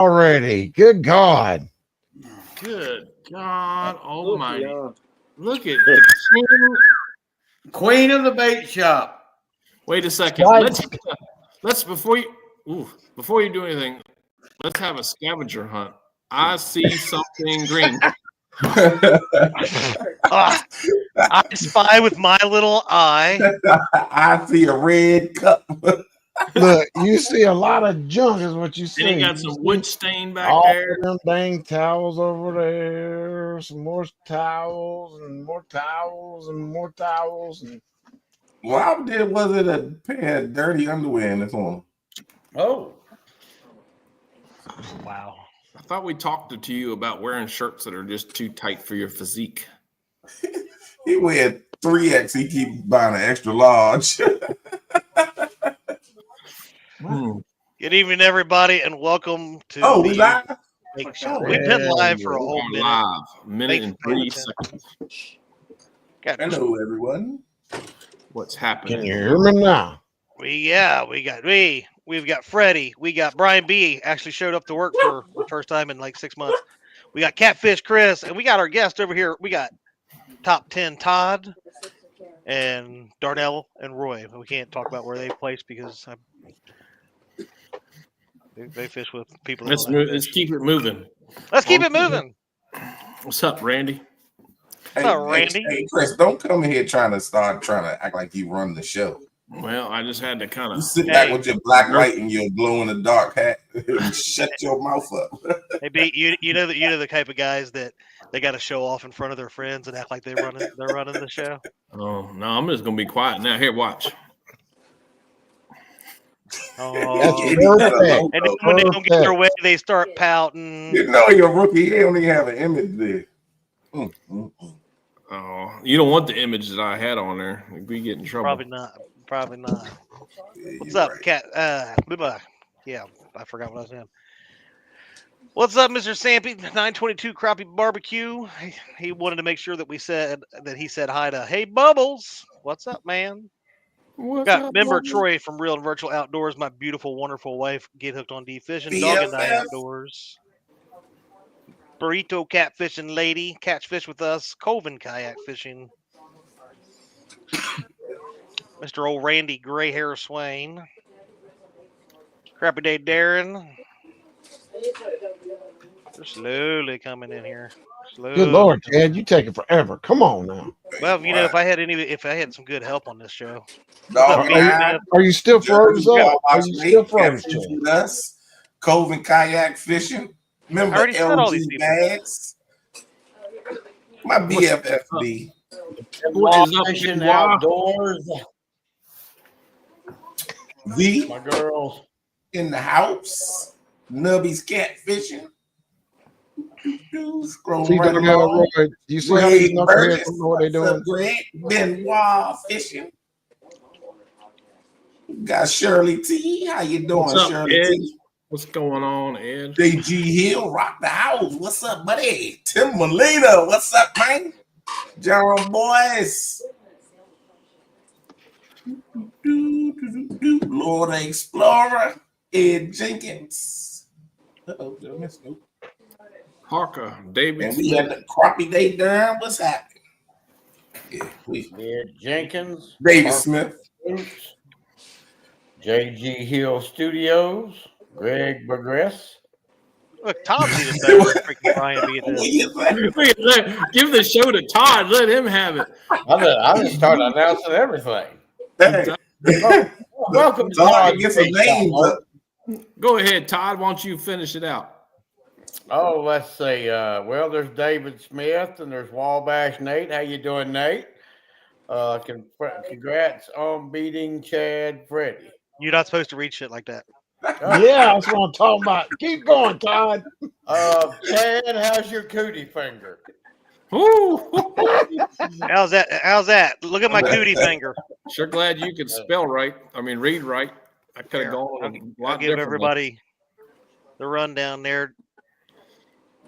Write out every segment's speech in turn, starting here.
already. Good God. Good God Almighty! Look at the queen of the bait shop. Wait a second. Let's before you do anything, let's have a scavenger hunt. I see something green. I spy with my little eye. I see a red cup. Look, you see a lot of junk is what you see. And he got some wood stain back all there. Them dang towels over there. Some more towels and more towels and more towels. And Why was it a pair of dirty underwear in this one? Oh. Wow. I thought we talked to you about wearing shirts that are just too tight for your physique. He wear 3X. He keep buying an extra large. Good evening, everybody, and welcome to we live? Bait Shop. We've been live for a whole minute. Live. Minute and 3 seconds. Hello, everyone. What's happening? can you hear me now? We've got Freddie. We got Brian B. Actually showed up to work for the first time in like 6 months. We got Catfish Chris, and we got our guest over here. We got Top 10 Todd and Darnell and Roy. We can't talk about where they placed because they fish with people. Let's keep it moving. Let's keep it moving. What's up, Randy? What's up, Randy? Hey, Chris, don't come in here trying to act like you run the show. Well, I just had to kind You of sit back with your black light and your glow in the dark hat and shut your mouth up. Hey, B, you know the type of guys that they got to show off in front of their friends and act like they're running the show. Oh no, I'm just gonna be quiet now. Here, watch. Oh, and then when they don't get their way, they start pouting. You know you're a rookie. He don't even have an image there. Oh, you don't want the image that I had on there. We get in trouble. Probably not. Yeah, What's up, right. Cat? Yeah, I forgot what I was saying. What's up, Mr. Sampy? 922 Crappie Barbecue. He wanted to make sure that he said hi to Hey Bubbles. What's up, man? Got member Troy from Real and Virtual Outdoors, my beautiful, wonderful wife. Get hooked on deep fishing, dog and die outdoors. Burrito catfishing lady, catch fish with us. Coven kayak fishing. Mr. Old Randy Gray Hair Swain. Crappy Day Darren. They're slowly coming in here. Slowly. Good Lord, Chad, you taking forever. Come on now. Well, you know, if I had some good help on this show. Are you still froze up? Are you still froze? With us, Cove and kayak fishing. Remember LG bags? My BFFB. Fishing outdoors. V. My girls in the house. Nubby's catfishing. Scroll right along. You see how these knuckleheads know what they're doing? Greg Benoit fishing. Got Shirley T. How you doing, What's up, Shirley Ed? T? What's going on, Ed? JG Hill, rock the house. What's up, buddy? Tim Molina, what's up, man? John Boyce. Lord Explorer, Ed Jenkins. Uh-oh, did I miss nope. Parker, David. And we had the crappie day down. What's happening? Yeah, please. Ed Jenkins. David Parker Smith. Stoops, JG Hill Studios. Greg Progress. Look, Tom's even better than freaking Brian B. Give the show to Todd. Let him have it. I just started announcing everything. Hey. Welcome to Todd. Get some names up. Go ahead, Todd. Why don't you finish it out? Oh, let's see. Well, there's David Smith and there's Wabash Nate. How you doing, Nate? Congrats on beating Chad Freddie. You're not supposed to read shit like that. Yeah, that's what I'm talking about. Keep going, Todd. Chad, how's your cootie finger? Ooh. How's that? Look at my cootie finger. Sure glad you could spell right. I mean, read right. I could have gone a lot I'll give everybody the rundown there.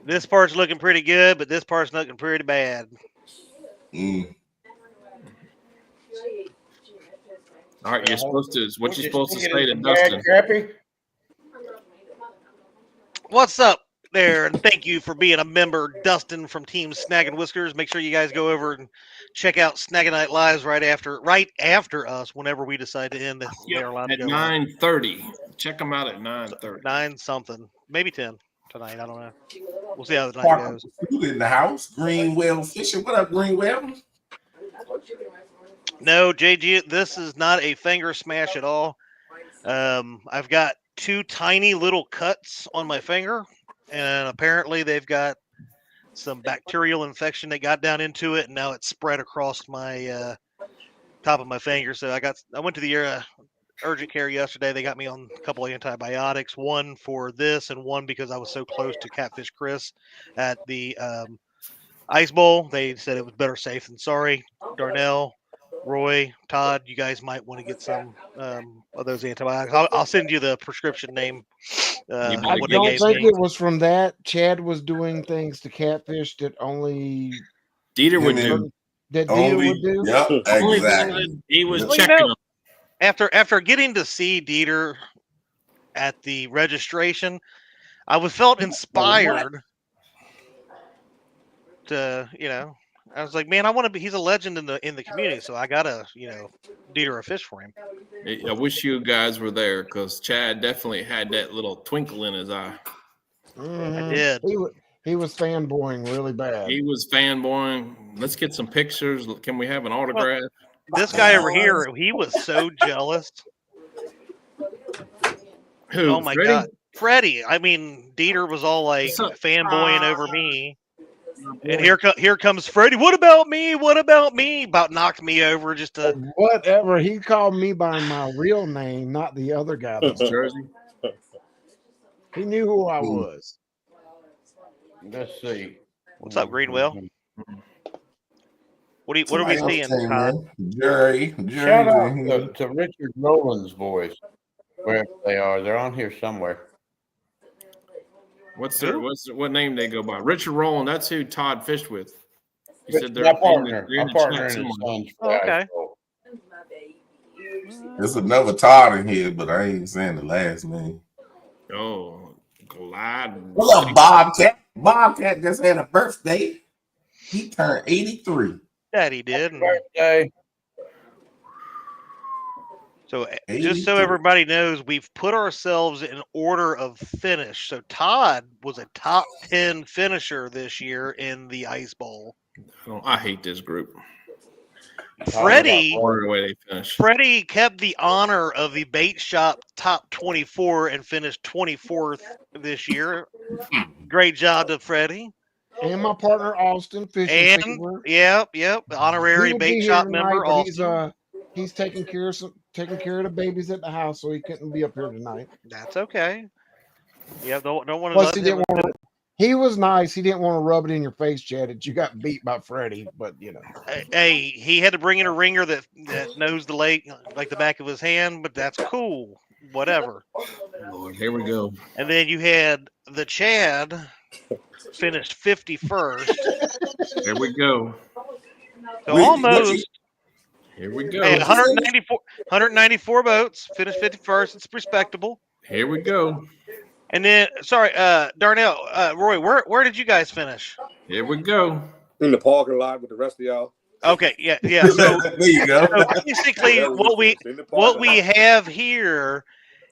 This part's looking pretty good, but this part's looking pretty bad. All right, you're supposed to. What you're supposed to say to Dustin? What's up there? And thank you for being a member, Dustin from Team Snaggin' Whiskers. Make sure you guys go over and check out Snaggin' Night Lives right after us whenever we decide to end this. Yep, at 9:30. Check them out at 9:30. 9 something, maybe 10 tonight. I don't know. We'll see how the night Parker goes. Food in the house. Greenwell Fishing. What up, Greenwell? No, JG, this is not a finger smash at all. I've got 2 tiny little cuts on my finger, and apparently they've got some bacterial infection that got down into it, and now it's spread across my top of my finger. So I went to the urgent care yesterday. They got me on a couple of antibiotics, one for this and one because I was so close to Catfish Chris at the Ice Bowl. They said it was better safe than sorry. Darnell, Roy, Todd, you guys might want to get some of those antibiotics. I'll send you the prescription name. I don't think it was from that. Chad was doing things to catfish that only Dieter would do. That Dieter would do. Yep, exactly. He was checking them. After getting to see Dieter at the registration, I felt inspired to, I was like, man, I want to be. He's a legend in the community, so I gotta, Dieter a fish for him. I wish you guys were there because Chad definitely had that little twinkle in his eye. I did. He was fanboying really bad. He was fanboying. Let's get some pictures. Can we have an autograph? Well, this guy over here, he was so jealous. Who? Oh my God, Freddie! I mean, Dieter was all like fanboying over me. And here comes Freddie. What about me? What about me? About knocked me over just to whatever. He called me by my real name, not the other guy. That's Jersey. He knew who I was. Let's see. What's up, Greenwell? What are we seeing, Todd? Jerry. Shout out to Richard Rowland's boys, wherever they are. They're on here somewhere. What name they go by? Richard Rowland. That's who Todd fished with. He said they're my partner. My partner and his sons. Okay. There's another Todd in here, but I ain't saying the last name. Oh, Glide. What's up, Bobcat? Bobcat just had a birthday. He turned 83. That he did. Birthday. So just so everybody knows, we've put ourselves in order of finish. So Todd was a top 10 finisher this year in the Ice Bowl. I hate this group. Freddie kept the honor of the Bait Shop top 24 and finished 24th this year. Great job to Freddie. And my partner Austin fishing. Yep. Honorary Bait Shop member Austin. He's taking care of the babies at the house, so he couldn't be up here tonight. That's okay. Yeah, don't want to. He was nice. He didn't want to rub it in your face, Chad, that you got beat by Freddie, but Hey, he had to bring in a ringer that knows the lake like the back of his hand, but that's cool. Whatever. Lord, here we go. And then you had the Chad finished 51st. Here we go. So almost. Here we go. Hey, 194 boats, finished 51st. It's respectable. Here we go. And then, Darnell, Roy, where did you guys finish? Here we go. In the parking lot with the rest of y'all. Okay, yeah. So there you go. So basically, what we have here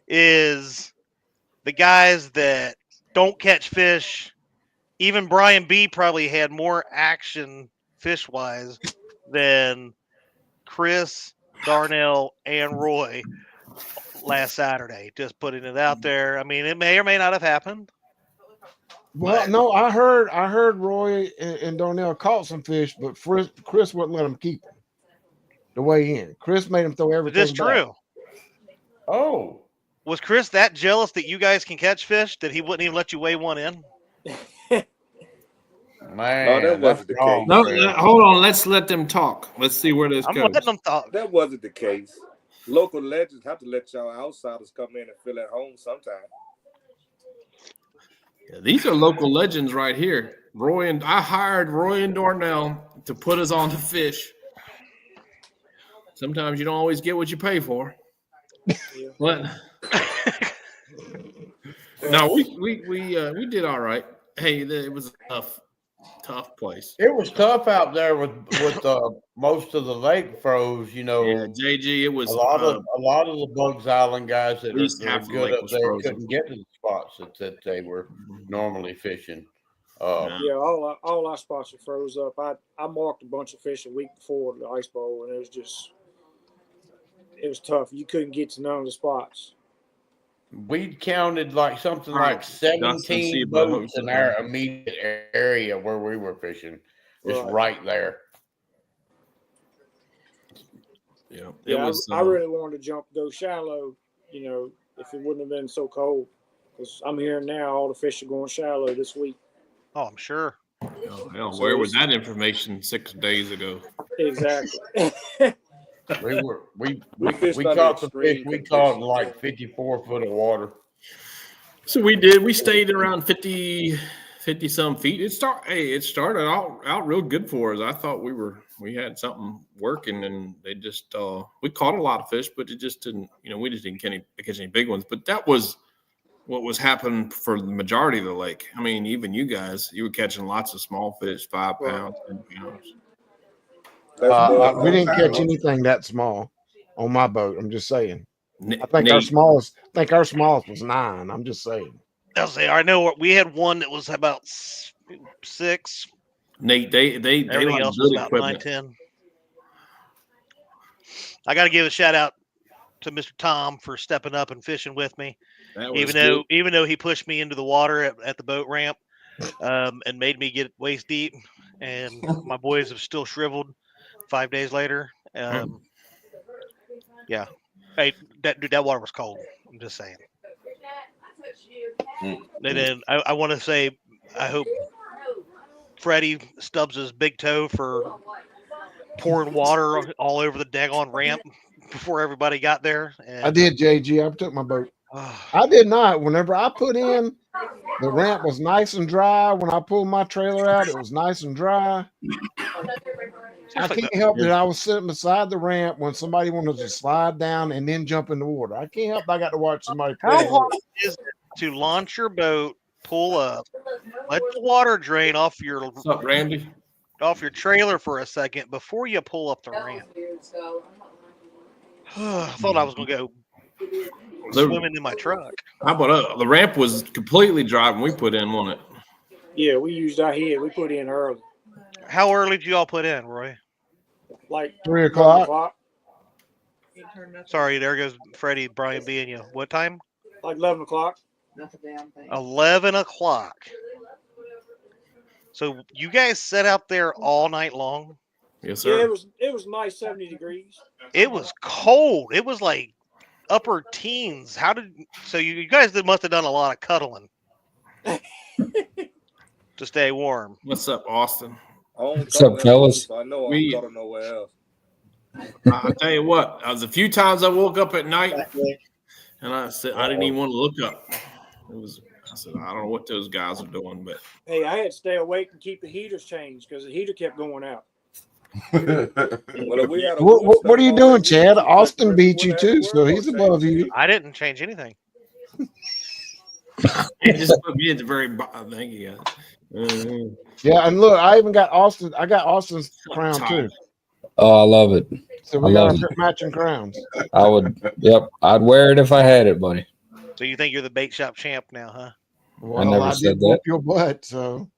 is the guys that don't catch fish. Even Brian B probably had more action fish-wise than Chris, Darnell, and Roy last Saturday. Just putting it out there. I mean, it may or may not have happened. Well, no, I heard Roy and Darnell caught some fish, but Chris wouldn't let them keep them the way in. Chris made him throw everything. Is this true? Oh. Was Chris that jealous that you guys can catch fish that he wouldn't even let you weigh one in? Man, no, that wasn't the case. No, hold on. Let's let them talk. Let's see where this goes. I'm letting them talk. That wasn't the case. Local legends have to let y'all outsiders come in and feel at home sometime. Yeah, these are local legends right here. I hired Roy and Darnell to put us on the fish. Sometimes you don't always get what you pay for. But No, we did all right. Hey, it was a tough place. It was tough out there with most of the lake froze. You know, Yeah, JG, it was a lot of the Bugs Island guys that least are half the good lake up was there frozen. couldn't get to the spots that they were normally fishing. Yeah, all our spots were froze up. I marked a bunch of fish a week before the ice bowl, and it was tough. You couldn't get to none of the spots. We counted something like Dustin, 17 boats in our immediate area where we were fishing. It's right there. Yeah, I really wanted to go shallow, you know, if it wouldn't have been so cold. Because I'm hearing now all the fish are going shallow this week. Oh, I'm sure. Oh, hell, where was that information 6 days ago? Exactly. We caught the fish. We caught like 54 foot of water. So we did. We stayed around 50 some feet. It started out real good for us. I thought we had something working, and they just we caught a lot of fish, but it just didn't. You know, we just didn't catch any big ones. But that was what was happening for the majority of the lake. I mean, even you guys, you were catching lots of small fish, 5 pounds, 10 pounds. We didn't catch anything that small on my boat. I'm just saying. I think our smallest was 9. I'm just saying. I know we had one that was about 6. Nate, they everything else was about 9, 10. I got to give a shout out to Mr. Tom for stepping up and fishing with me, even though he pushed me into the water at the boat ramp, and made me get waist deep, and my boys have still shriveled 5 days later. Yeah. Hey, that water was cold. I'm just saying. And then I want to say, I hope Freddie stubs his big toe for pouring water all over the daggone ramp before everybody got there. And I did, JG. I took my boat. I did not. Whenever I put in, the ramp was nice and dry. When I pulled my trailer out, it was nice and dry. I can't help it. I was sitting beside the ramp when somebody wanted to slide down and then jump in the water. I can't help it. I got to watch somebody. How hard is it to launch your boat, pull up, let the water drain off your What's up, Randy? Off your trailer for a second before you pull up the ramp? I thought I was going to go swimming in my truck. How about the ramp was completely dry when we put in, wasn't it? Yeah, we used our head. We put in early. How early did you all put in, Roy? Like 3 o'clock. Sorry, there goes Freddie, Brian being you. What time? Like 11 o'clock. 11 o'clock. So you guys sat out there all night long? Yes, sir. Yeah, it was nice, 70 degrees. It was cold. It was like upper teens. So you guys must have done a lot of cuddling to stay warm. What's up, Austin? What's up, fellas? So I know I'm going nowhere else. I'll tell you what, I was a few times I woke up at night and I said I didn't even want to look up. I said, I don't know what those guys are doing, but hey, I had to stay awake and keep the heaters changed because the heater kept going out. What are you doing, Chad? Austin beat you too, so he's above you. I didn't change anything. it just put me at the very bottom. Thank you, guys. Yeah, and look, I even got Austin. I got Austin's crown too. Oh, I love it. So we got matching crowns. I would. Yep, I'd wear it if I had it, buddy. So you think you're the bait shop champ now, huh? Well, I never said did whoop your butt. So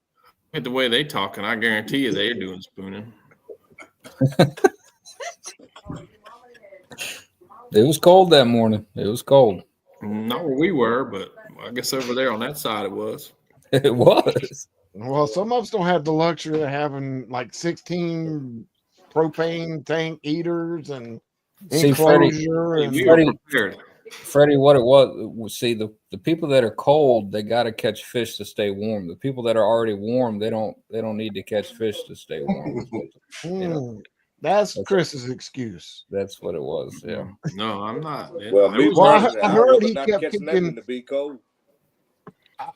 At the way they talking, I guarantee you they're doing spooning. It was cold that morning. It was cold. Not where we were, but I guess over there on that side it was. It was. Well, some of us don't have the luxury of having like 16 propane tank heaters and enclosure. Freddie, what it was, see, the people that are cold, they got to catch fish to stay warm. The people that are already warm, they don't need to catch fish to stay warm. You know? That's Chris's excuse. That's what it was. Yeah. No, I'm not. I heard he kept kicking to be cold.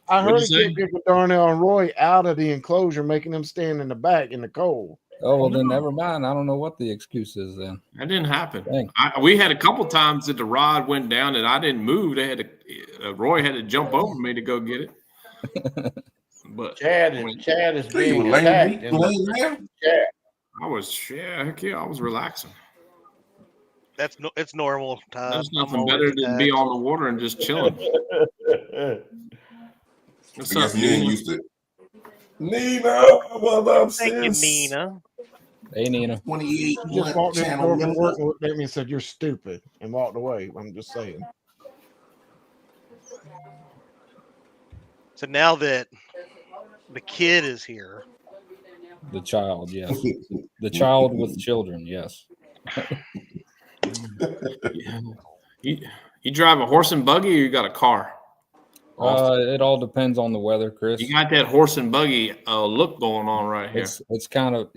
I heard he kept kicking Darnell and Roy out of the enclosure, making them stand in the back in the cold. Oh, well, then never mind. I don't know what the excuse is then. That didn't happen. Dang. We had a couple times that the rod went down and I didn't move. They had to, Roy had to jump over me to go get it. But Chad is So you being were attacked. laying there? Chat. I was, heck yeah, I was relaxing. It's normal. There's nothing better than be on the water and just chilling. What's I up, guess you ain't Nina? used to. Nina, what up, Thank you, sis? Nina. Hey, Nina. 28 You just walked in the channel door from work member. and looked at me and said, "You're stupid," and walked away. I'm just saying. So now that the kid is here, The child, yes. The child with children, yes. You drive a horse and buggy or you got a car? It all depends on the weather, Chris. You got that horse and buggy look going on right here. It's kind of,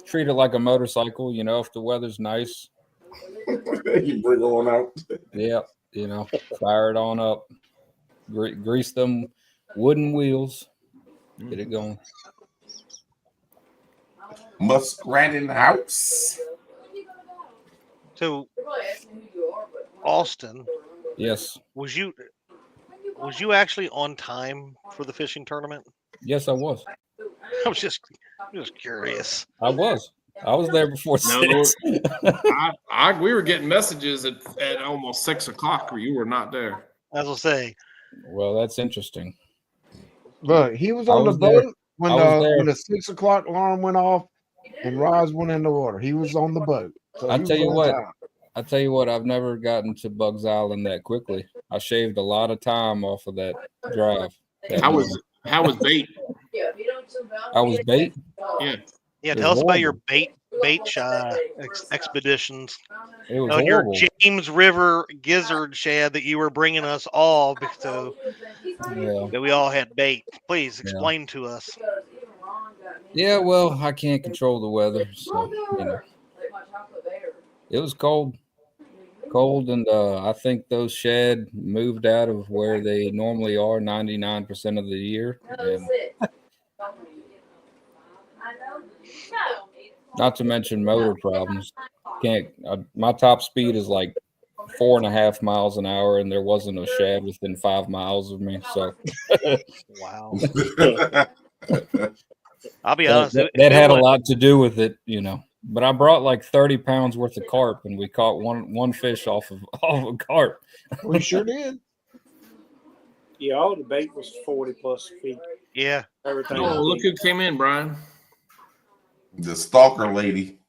treat it like a motorcycle. If the weather's nice, You bring it on out. yeah, fire it on up, grease them wooden wheels, get it going. Muskrat in the house. so Austin, Yes, was you actually on time for the fishing tournament? yes, I was. I was just curious. I was there before No, 6. we were getting messages at almost 6 o'clock where you were not there. As I'll say, Well, that's interesting. Look, he was I on was the there. boat when I was there. when the 6 o'clock alarm went off and Roz went in the water. He was on the boat. So I he tell was you on what, time. I've never gotten to Bugs Island that quickly. I shaved a lot of time off of that drive. How was bait? I was bait. Yeah. yeah. It Tell us was about your horrible. bait expeditions. It was On your horrible. James River gizzard shad that you were bringing us all, so Yeah. that we all had bait. Please explain to us. Yeah, well, I can't control the weather, so it was cold, and I think those shad moved out of where they normally are 99% of the year. And not to mention motor problems. My top speed is like 4.5 miles an hour, and there wasn't a shad within 5 miles of me. So Wow. I'll be honest. That had a lot to do with it, But I brought like 30 pounds worth of carp, and we caught one fish off of a carp. We sure did. Yeah, all the bait was 40 plus feet. Yeah. Everything. Oh, look who came in, Brian. The stalker lady.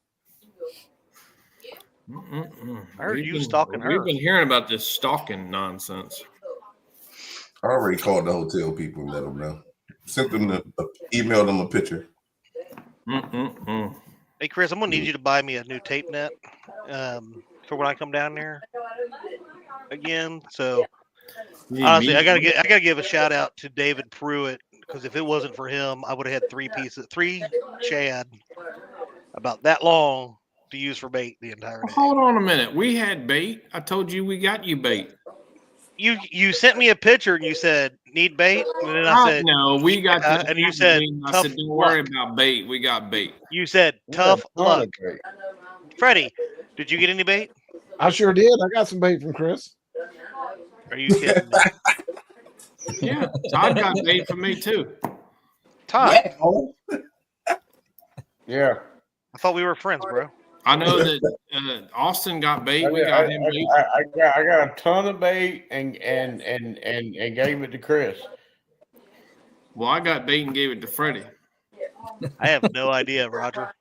I heard you stalking her. We've been hearing about this stalking nonsense. I already called the hotel people and let them know. Sent them emailed them a picture. Hey, Chris, I'm gonna need you to buy me a new tape net for when I come down there again. So honestly, I gotta give a shout out to David Pruitt, because if it wasn't for him, I would have had 3 shad about that long to use for bait the entire day. Hold on a minute. We had bait. I told you we got you bait. You sent me a picture and you said need bait, and then I said no. We got that, and you said I said don't worry about bait. We got bait. You said tough luck. Freddie, did you get any bait? I sure did. I got some bait from Chris. Are you kidding me? Yeah, Todd got bait from me too. Todd. Yeah. I thought we were friends, bro. I know that Austin got bait. We got him bait. I got a ton of bait and gave it to Chris. Well, I got bait and gave it to Freddie. I have no idea, Roger.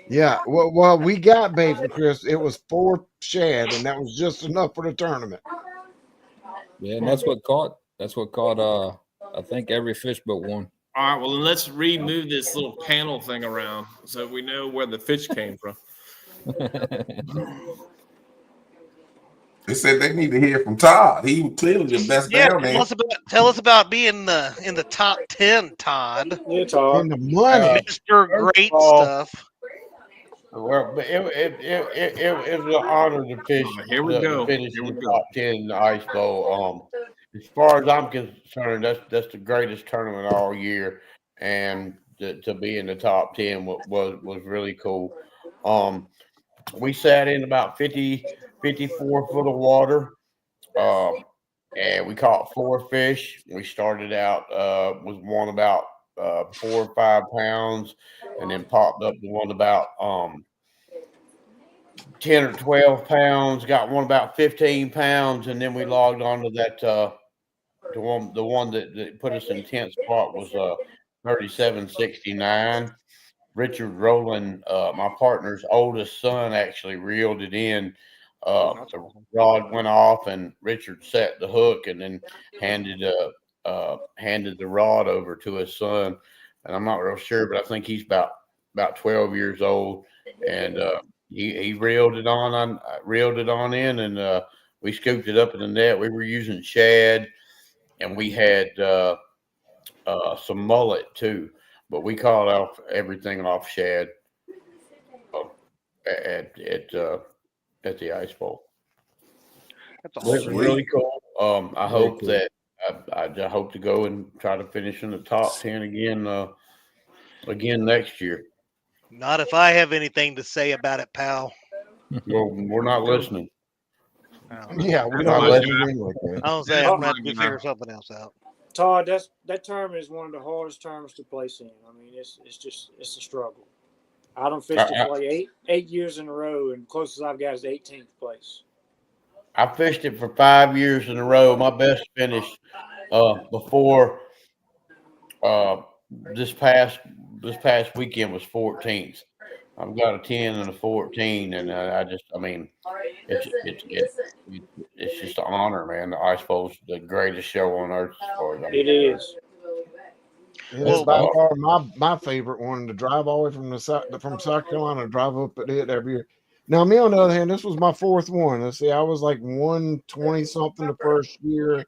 Yeah, well, we got bait from Chris. It was 4 shad, and that was just enough for the tournament. Yeah, and that's what caught. I think every fish but one. All right, well, then let's remove this little panel thing around so we know where the fish came from. They said they need to hear from Todd. He was clearly the best down there. Tell us about being in the top 10, Todd. Yeah, Todd. And the money. Mr. Great stuff. Well, but it was an honor to fish. Here we go. Finish in the top 10 in the Ice Bowl. As far as I'm concerned, that's the greatest tournament all year. And to be in the top 10 was really cool. We sat in about 54 foot of water, and we caught 4 fish. We started out with one about 4 or 5 pounds, and then popped up to one about 10 or 12 pounds. Got one about 15 pounds, and then we logged onto that. The one that put us in 10th spot was 37.69. Richard Rowland, my partner's oldest son, actually reeled it in. The rod went off, and Richard set the hook, and then handed the rod over to his son. And I'm not real sure, but I think he's about 12 years old. And he reeled it on in, and we scooped it up in the net. We were using shad, and we had some mullet too. But we caught off everything off shad at the Ice Bowl. That's It was awesome. really cool. I hope cool. that I hope to go and try to finish in the top 10 again next year. Not if I have anything to say about it, pal. Well, we're not listening. Yeah, we Not don't letting listen you- anyway. Chris. I was saying I'm gonna have to figure something else out. Todd, that tournament is one of the hardest tournaments to place in. I mean, it's a struggle. I done fished it for like eight years in a row, and closest I've got is 18th place. I fished it for 5 years in a row. My best finish before this past weekend was 14th. I've got a 10 and a 14, and it's just an honor, man. The Ice Bowl's the greatest show on earth. As far as I'm It is. It's by far my favorite one to drive all the way from South Carolina to drive up at it every year. Now, me on the other hand, this was my 4th one. Let's see, I was like 120 something the first year,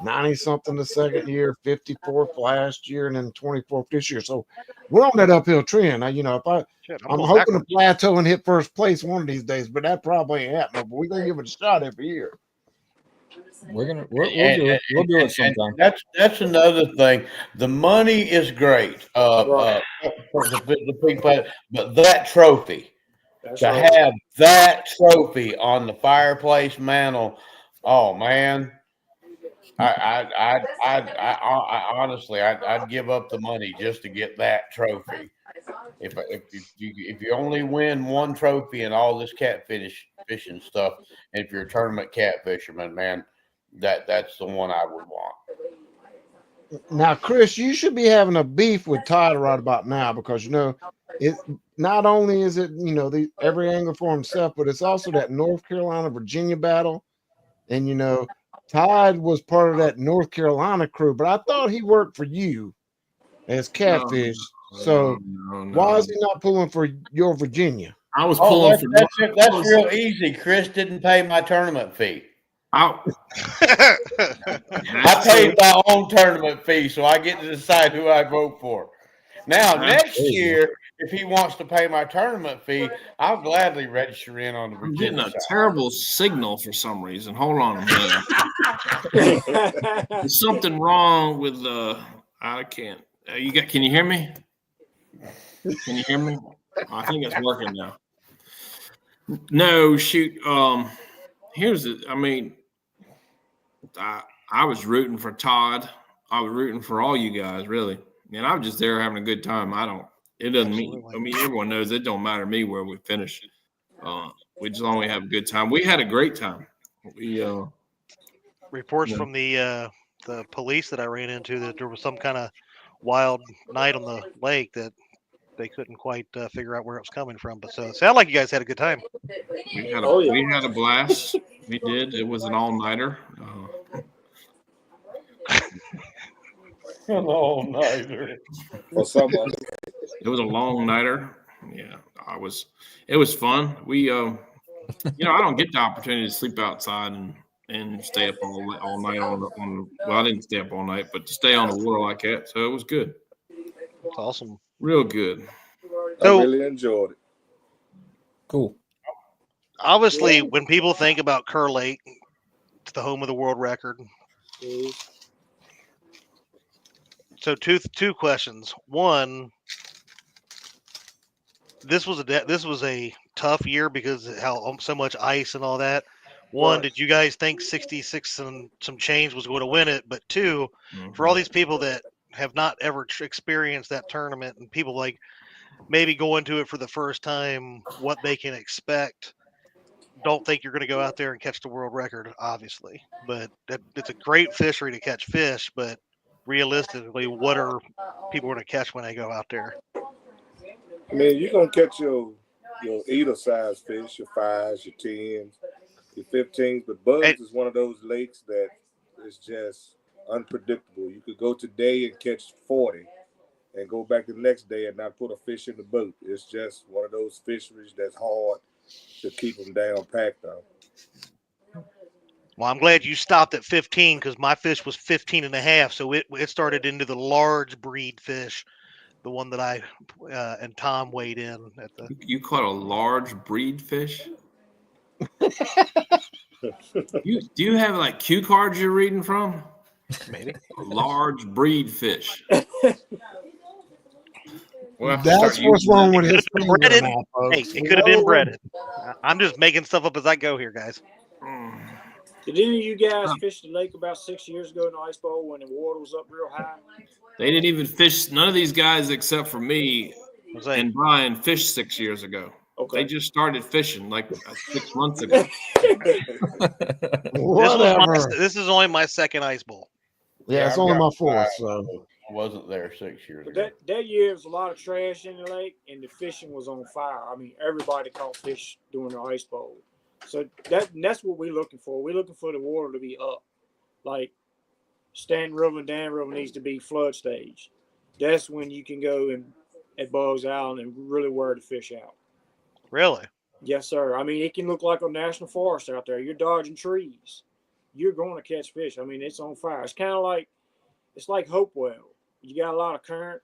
90 something the second year, 54th last year, and then 24th this year. So we're on that uphill trend. Now, if I'm hoping to plateau and hit first place one of these days, but that probably ain't happening. But we're gonna give it a shot every year. We'll do it. We'll do it sometime. That's another thing. The money is great for the people, but that trophy, have that trophy on the fireplace mantle, oh man, I honestly, I'd give up the money just to get that trophy. If you only win one trophy and all this fishing stuff, and if you're a tournament catfisherman, man, that's the one I would want. Now, Chris, you should be having a beef with Todd right about now because it not only is it every angler for himself, but it's also that North Carolina Virginia battle, and Todd was part of that North Carolina crew, but I thought he worked for you as catfish. So why is he not pulling for your Virginia? I was pulling for. That's real easy. Chris didn't pay my tournament fee. I paid my own tournament fee, so I get to decide who I vote for. Now, next year, if he wants to pay my tournament fee, I'll gladly register in on the Virginia I'm getting a side. terrible signal for some reason. Hold on a minute. There's something wrong with I can't. Can you hear me? Can you hear me? I think it's working now. No, shoot. Here's it. I mean, I was rooting for Todd. I was rooting for all you guys, really. And I was just there having a good time. It doesn't mean, everyone knows it don't matter to me where we finish. We just only have a good time. We had a great time. Reports from the police that I ran into that there was some kind of wild night on the lake that they couldn't quite figure out where it was coming from. But so it sounded like you guys had a good time. We had a blast. We did. It was an all-nighter. An all-nighter. For someone. It was a long nighter. Yeah, it was fun. We I don't get the opportunity to sleep outside and stay up all night on well, I didn't stay up all night, but to stay on the water like that. So it was good. That's awesome. Real good. I really enjoyed it. Cool. Obviously, when people think about Kerr Lake, it's the home of the world record. So two questions. One, this was a tough year because of how so much ice and all that. One, Right. did you guys think 66 and some change was going to win it? But two, for all these people that have not ever experienced that tournament and people like maybe going to it for the first time, what they can expect. Don't think you're going to go out there and catch the world record, obviously, but it's a great fishery to catch fish. But realistically, what are people going to catch when they go out there? I mean, you're gonna catch your eater size fish, your 5s, your 10s, your 15s, but Bugs is one of those lakes that is just unpredictable. You could go today and catch 40 and go back the next day and not put a fish in the boat. It's just one of those fisheries that's hard to keep them down packed on. Well, I'm glad you stopped at 15 because my fish was 15 and a half. So it started into the large breed fish, the one that I and Tom weighed in at the. You caught a large breed fish? Do you have like cue cards you're reading from? Maybe. A large breed fish. That's what's wrong with his finger now, Hey, folks. it could have been breaded. I'm just making stuff up as I go here, guys. Did any of you guys fish the lake about 6 years ago in the ice bowl when the water was up real high? They didn't even fish. None of these guys except for me and Brian fished 6 years ago. Okay. They just started fishing like 6 months ago. This is only my second ice bowl. Yeah, it's only my fourth. So I wasn't there 6 years But ago. that year was a lot of trash in the lake, and the fishing was on fire. I mean, everybody caught fish during the ice bowl. So that's what we're looking for. We're looking for the water to be up. Like Stanton River and Dan River needs to be flood stage. That's when you can go and at Bugs Island and really wear the fish out. Really? Yes, sir. I mean, it can look like a national forest out there. You're dodging trees. You're going to catch fish. I mean, it's on fire. It's kind of like, it's like Hopewell. You got a lot of current.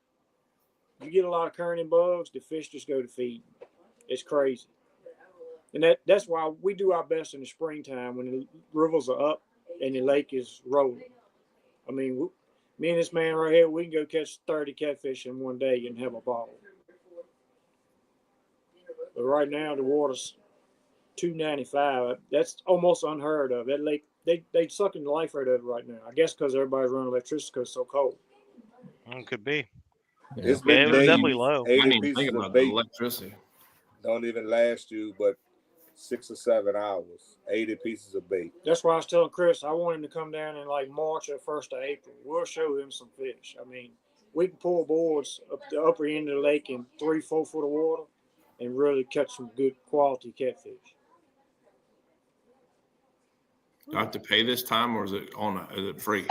You get a lot of current in Bugs, the fish just go to feed. It's crazy. And that's why we do our best in the springtime when the rivers are up and the lake is rolling. I mean, me and this man right here, we can go catch 30 catfish in one day and have a bottle. But right now, the water's 295. That's almost unheard of. That lake, they sucking the life out of it right now. I guess because everybody's running electricity because it's so cold. It could be. It's it was definitely low. 80 pieces about of the bait electricity. don't even last you but 6 or 7 hours. 80 pieces of bait. That's why I was telling Chris I want him to come down in like March or 1st of April. We'll show him some fish. I mean, we can pull boards up the upper end of the lake in 3-4 foot of water and really catch some good quality catfish. Do I have to pay this time, or is it is it free?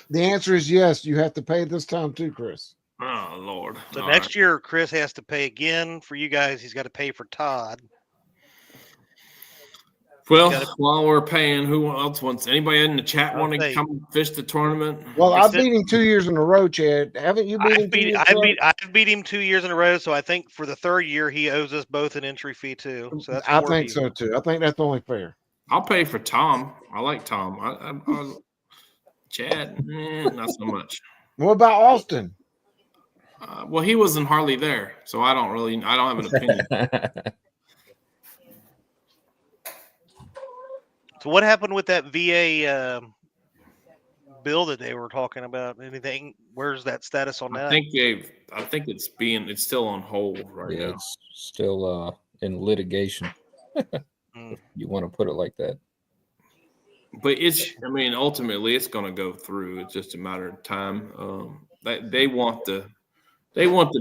the answer is yes. You have to pay this time too, Chris. Oh Lord! So All next right. year, Chris has to pay again for you guys. He's got to pay for Todd. Well, while we're paying, who else wants? Anybody in the chat I'll want to say- come fish the tournament? Well, I've beat him 2 years in a row, Chad. Haven't you beat him? I've beat him 2 years in a row, so I think for the third year he owes us both an entry fee too. So that's I 4 think people. so too. I think that's only fair. I'll pay for Tom. I like Tom. I Chad, not so much. What about Austin? Well, he wasn't hardly there, so I don't have an opinion. So what happened with that VA bill that they were talking about? Anything? Where's that status on that? I think it's still on hold right now. It's still in litigation. You want to put it like that. But ultimately it's going to go through. It's just a matter of time. They want the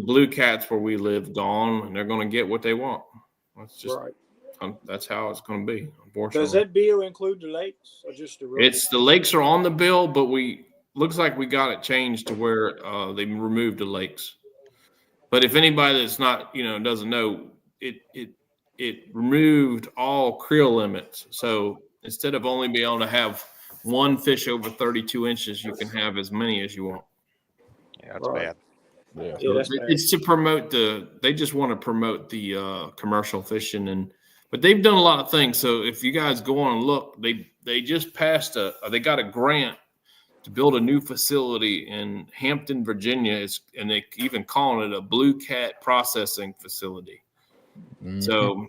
blue cats where we live gone, and they're going to get what they want. That's just Right. That's how it's going to be. Unfortunately, Does that bill include the lakes or just the river? the lakes are on the bill, but looks like we got it changed to where they removed the lakes. But if anybody that's not doesn't know, it removed all creel limits. So instead of only being able to have one fish over 32 inches, you can have as many as you want. Yeah, that's bad. Yeah. Yeah, that's bad. It's to promote they just want to promote the commercial fishing, but they've done a lot of things. So if you guys go on and look, they just passed they got a grant to build a new facility in Hampton, Virginia, and they even calling it a Blue Cat processing facility. Mhm. So,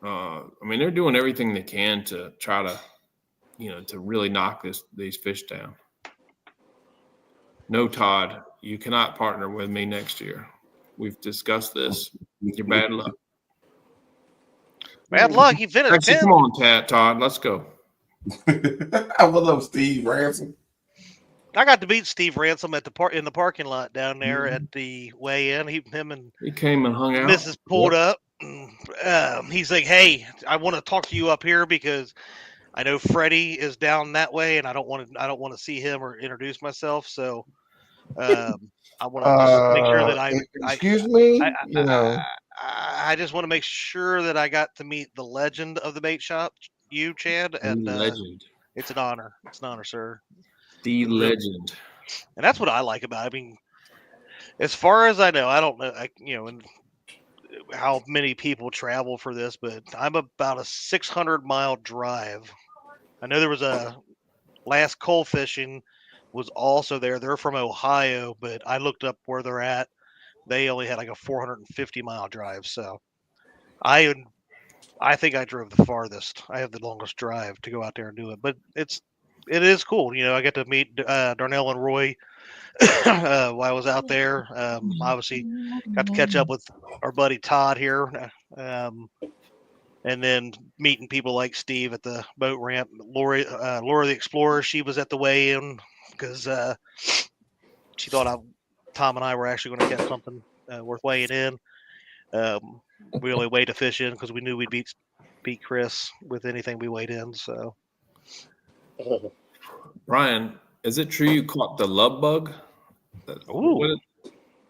I mean, they're doing everything they can to try to, to really knock these fish down. No, Todd, you cannot partner with me next year. We've discussed this. You're bad luck. Bad luck. You finished Actually, 10th. come on, Todd. Let's go. What's up, Steve Ransom? I got to meet Steve Ransom at in the parking lot down there at the weigh-in. Him and He came and hung out. Mrs. pulled up. He's like, "Hey, I want to talk to you up here because I know Freddie is down that way, and I don't want to see him or introduce myself. So I want to just make sure that excuse me. I just want to make sure that I got to meet the legend of the bait shop, you, Chad, and legend. It's an honor. It's an honor, sir. The legend. And that's what I like about it. I mean, as far as I know, I don't know, and how many people travel for this, but I'm about a 600-mile drive. I know there was a last coal fishing was also there. They're from Ohio, but I looked up where they're at. They only had like a 450-mile drive. So I think I drove the farthest. I have the longest drive to go out there and do it, but it is cool. I get to meet Darnell and Roy while I was out there. Obviously got to catch up with our buddy Todd here. And then meeting people like Steve at the boat ramp, Laura the Explorer, she was at the weigh-in because she thought Tom and I were actually going to catch something worth weighing in. We only weighed a fish in because we knew we'd beat Chris with anything we weighed in. So, Brian, is it true you caught the love bug? Ooh.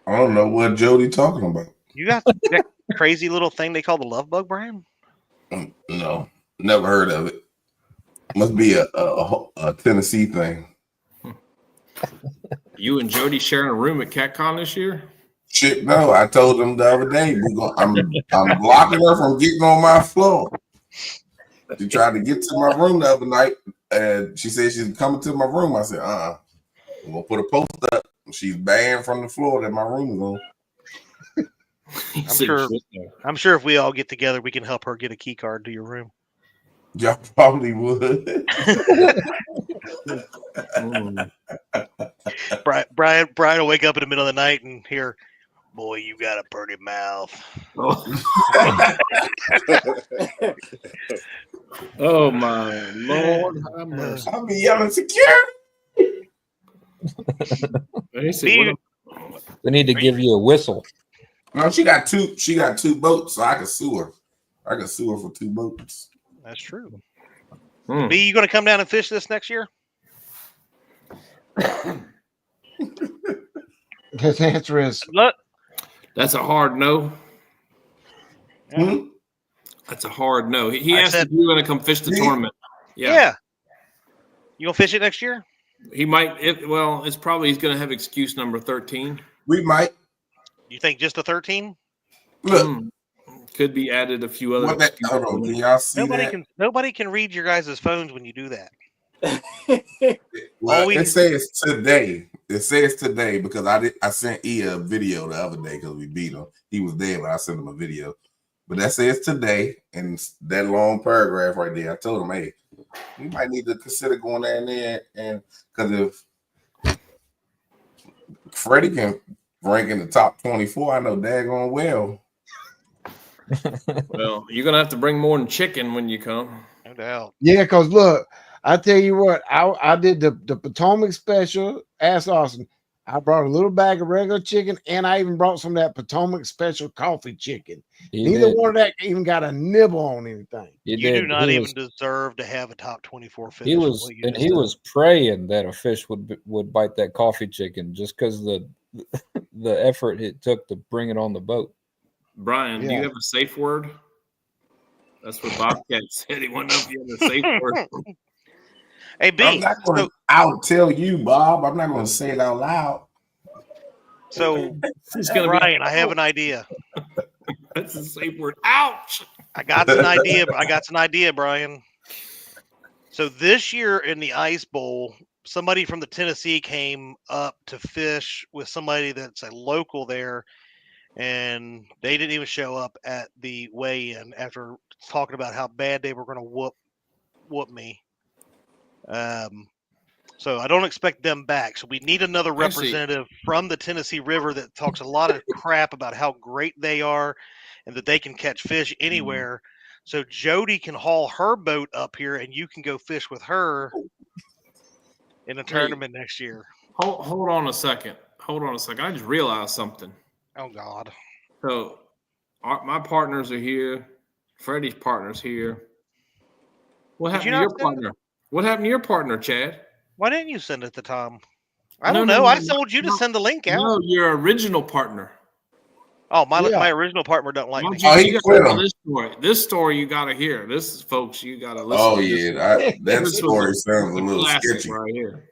I don't know what Jody talking about. You got that crazy little thing they call the love bug, Brian? No, never heard of it. Must be a Tennessee thing. You and Jody sharing a room at CatCon this year? Shit, no. I told them the other day I'm blocking her from getting on my floor. She tried to get to my room the other night, and she said she's coming to my room. I said, I'm gonna put a post up. She's banned from the floor that my room is on. I'm sure if we all get together, we can help her get a key card to your room. Y'all probably would. Brian will wake up in the middle of the night and hear, "Boy, you got a pretty mouth." Oh my Lord! I'll be yelling security. We need to give you a whistle. No, she got two boats, so I can sue her. I can sue her for 2 boats. That's true. B, you going to come down and fish this next year? His answer is that's a hard no. Hmm? That's a hard no. He asked if you were going to come fish the tournament. Yeah. You going to fish it next year? He might. It's probably he's going to have excuse number 13. We might. You think just a 13? Look. Could be added a few other. Hold on, can y'all see nobody can read your guys' phones when you do that. Well, it says today. It says today because I sent E a video the other day because we beat him. He was there, but I sent him a video. But that says today, and that long paragraph right there. I told him, hey, we might need to consider going down there, and because if Freddie can rank in the top 24, I know daggone well. Well, you're gonna have to bring more than chicken when you come. No doubt. Yeah, because look, I tell you what, I did the Potomac special. Ask Austin. I brought a little bag of regular chicken, and I even brought some of that Potomac special coffee chicken. Neither one of that even got a nibble on anything. You do not even deserve to have a top 24 fish. He was praying that a fish would bite that coffee chicken just because the effort it took to bring it on the boat. Brian, do you have a safe word? That's what Bobcat said. He wanted to know if you had a safe word. Hey, B. I'll tell you, Bob. I'm not going to say it out loud. So, Brian, I have an idea. That's a safe word. Ouch! I got an idea, Brian. So this year in the Ice Bowl, somebody from the Tennessee came up to fish with somebody that's a local there, and they didn't even show up at the weigh-in after talking about how bad they were going to whoop me. So I don't expect them back. So we need another representative from the Tennessee River that talks a lot of crap about how great they are and that they can catch fish anywhere. So Jody can haul her boat up here and you can go fish with her in a tournament next year. Hold on a second. I just realized something. Oh, God. So my partners are here. Freddie's partner's here. What happened to your partner? What happened to your partner, Chad? Why didn't you send it to Tom? I don't know. I told you to send the link out. No, your original partner. Oh, my original partner don't like me. You gotta this story. This story you got to hear. This is, folks, you got to listen. Oh, yeah. That story sounds a little sketchy. Right here.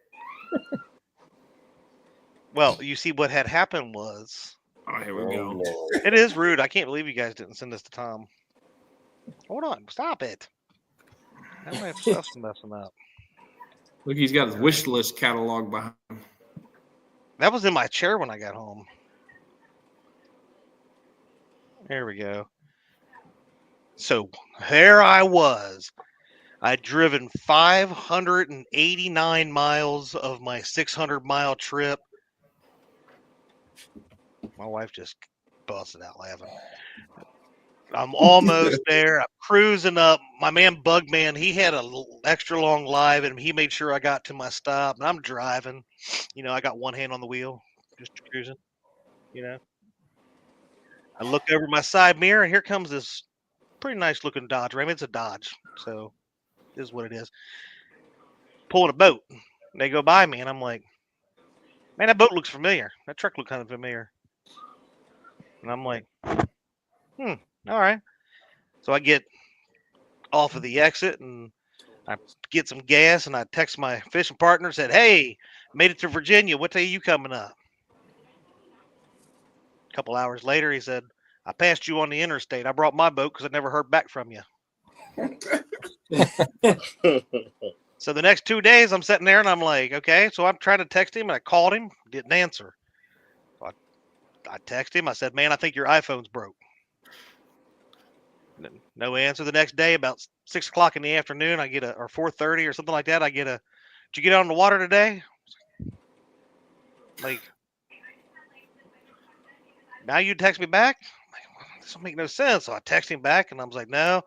Well, you see what had happened was. Oh, here we go. It is rude. I can't believe you guys didn't send this to Tom. Hold on. Stop it. Now my stuff's messing up. Look, he's got his wish list catalog behind him. That was in my chair when I got home. There we go. So there I was. I'd driven 589 miles of my 600-mile trip. My wife just busted out laughing. I'm almost there. I'm cruising up. My man Bugman, he had an extra long live, and he made sure I got to my stop. And I'm driving. You know, I got one hand on the wheel, just cruising. You know, I look over my side mirror, and here comes this pretty nice looking Dodge. I mean, it's a Dodge, so this is what it is. Pulling a boat. They go by me, and I'm like, man, that boat looks familiar. That truck looks kind of familiar. And I'm like, all right. So I get off of the exit and I get some gas and I text my fishing partner, said, hey, made it to Virginia. What day are you coming up? A couple hours later, he said, I passed you on the interstate. I brought my boat because I never heard back from you. So the next 2 days I'm sitting there and I'm like, okay. So I'm trying to text him and I called him, didn't answer. So I texted him. I said, man, I think your iPhone's broke. No answer. The next day, about 6 o'clock in the afternoon, I get or 4:30 or something like that. I get did you get out on the water today? Like, now you text me back? Like, well, this don't make no sense. So I text him back and I was like, no.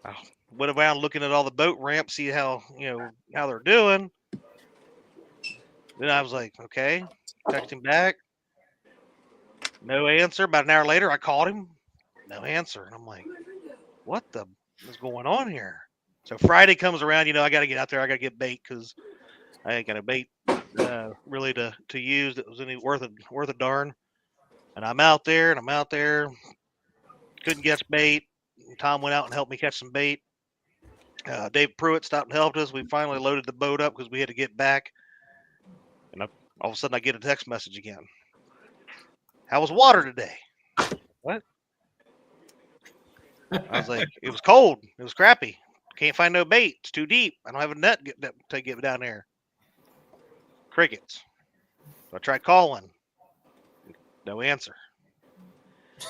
I went around looking at all the boat ramps, see how they're doing. Then I was like, okay, text him back. No answer. About an hour later, I called him. No answer. And I'm like, what is going on here? So Friday comes around, I got to get out there. I got to get bait because I ain't got a bait really to use that was any worth a darn. And I'm out there. Couldn't catch bait. Tom went out and helped me catch some bait. Dave Pruitt stopped and helped us. We finally loaded the boat up because we had to get back. And all of a sudden I get a text message again. How was water today? What? I was like, it was cold. It was crappy. Can't find no bait. It's too deep. I don't have a net to get down there. Crickets. So I tried calling. No answer.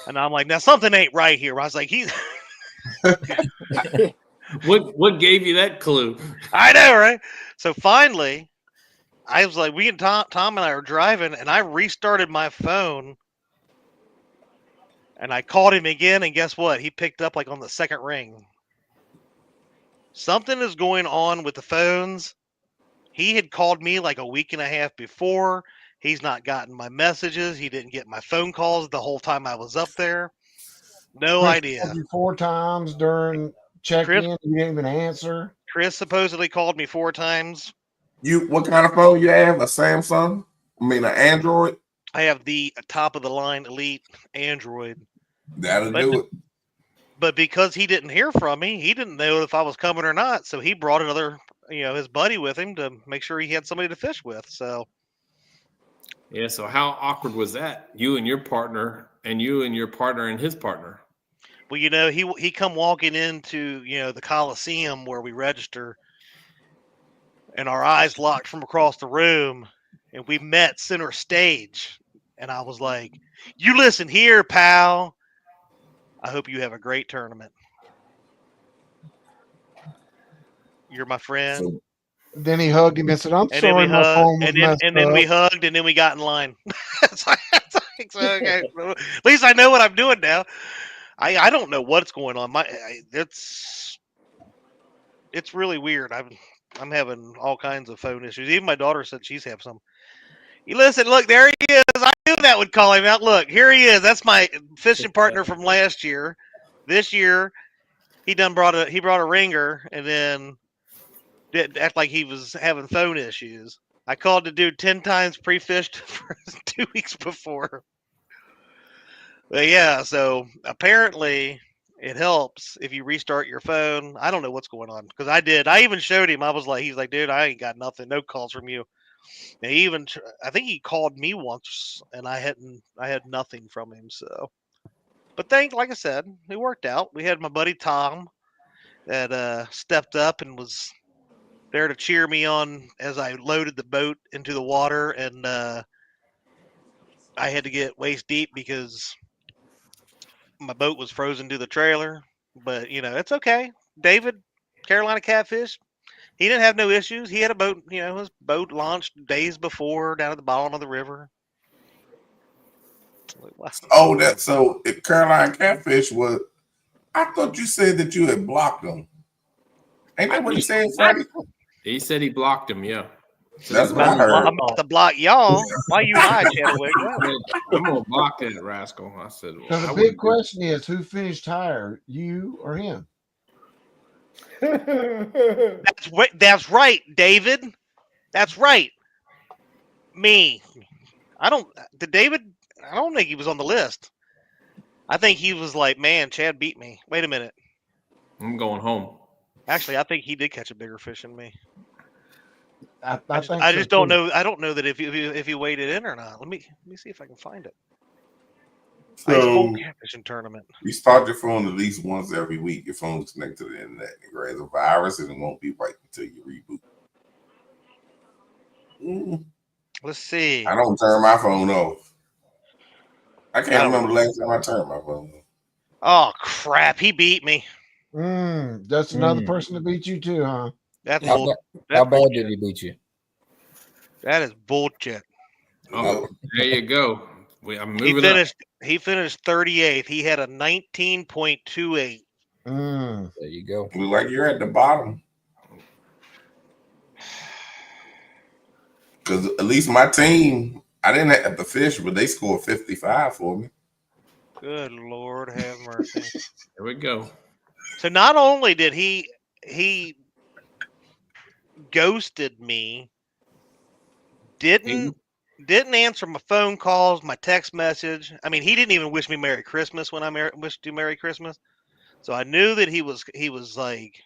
And I'm like, now something ain't right here. I was like, What gave you that clue? I know, right? So finally, I was like, Tom and I were driving, and I restarted my phone. And I called him again, and guess what? He picked up like on the second ring. Something is going on with the phones. He had called me like a week and a half before. He's not gotten my messages. He didn't get my phone calls the whole time I was up there. No idea. Called you 4 times during check-in. You didn't even answer. Chris supposedly called me 4 times. What kind of phone you have? A Samsung? I mean, an Android? I have the top of the line Elite Android. That'll do it. But because he didn't hear from me, he didn't know if I was coming or not. So he brought another, his buddy with him to make sure he had somebody to fish with. So. Yeah. So how awkward was that? You and your partner and his partner. Well, he come walking into, the Coliseum where we register. and our eyes locked from across the room, and we met center stage. And I was like, "You listen here, pal. I hope you have a great tournament. You're my friend." So, Then he hugged him and said, "I'm And then sorry, we my hugged, phone was messed and then up." we hugged, and then we got in line. So okay. At least I know what I'm doing now. I don't know what's going on. It's really weird. I'm having all kinds of phone issues. Even my daughter said she's having some. You listen, look, there he is. I knew that would call him out. Look, here he is. That's my fishing partner from last year. This year, he brought a ringer, and then didn't act like he was having phone issues. I called the dude 10 times pre-fished for 2 weeks before. But yeah, so apparently it helps if you restart your phone. I don't know what's going on because I did. I even showed him. He's like, dude, I ain't got nothing. No calls from you. And I think he called me once, and I had nothing from him. So, but like I said, it worked out. We had my buddy Tom that stepped up and was there to cheer me on as I loaded the boat into the water, and I had to get waist deep because my boat was frozen to the trailer. But it's okay. David, Carolina Catfish, he didn't have no issues. He had a boat, his boat launched days before down at the bottom of the river. oh, if Caroline Catfish was, I thought you said that you had blocked them. Ain't that what he said, Freddie? He said he blocked him. Yeah. That's what I heard. I'm about to block y'all. Why you lie, Chadwick? I'm gonna block that rascal. I said. So the big question is, who finished higher, you or him? That's right, David. That's right. Me. I don't think he was on the list. I think he was like, man, Chad beat me. Wait a minute. I'm going home. Actually, I think he did catch a bigger fish than me. I just don't know. I don't know that if he weighed it in or not. Let me see if I can find it. So, catfishing tournament. You start your phone at least once every week. Your phone is connected to the internet. It grabs a virus and it won't be right until you reboot. Let's see. I don't turn my phone off. I can't remember the last time I turned my phone off. Oh crap! He beat me. That's another person to beat you too, huh? That's how bad did he beat you? That is bullshit. Oh, there you go. I'm moving up. He finished 38th. He had a 19.28. There you go. Look like you're at the bottom. Because at least my team, I didn't have to fish, but they scored 55 for me. Good Lord have mercy. There we go. So not only did he ghosted me, didn't answer my phone calls, my text message. I mean, he didn't even wish me Merry Christmas when I wished you Merry Christmas. So I knew that he was like,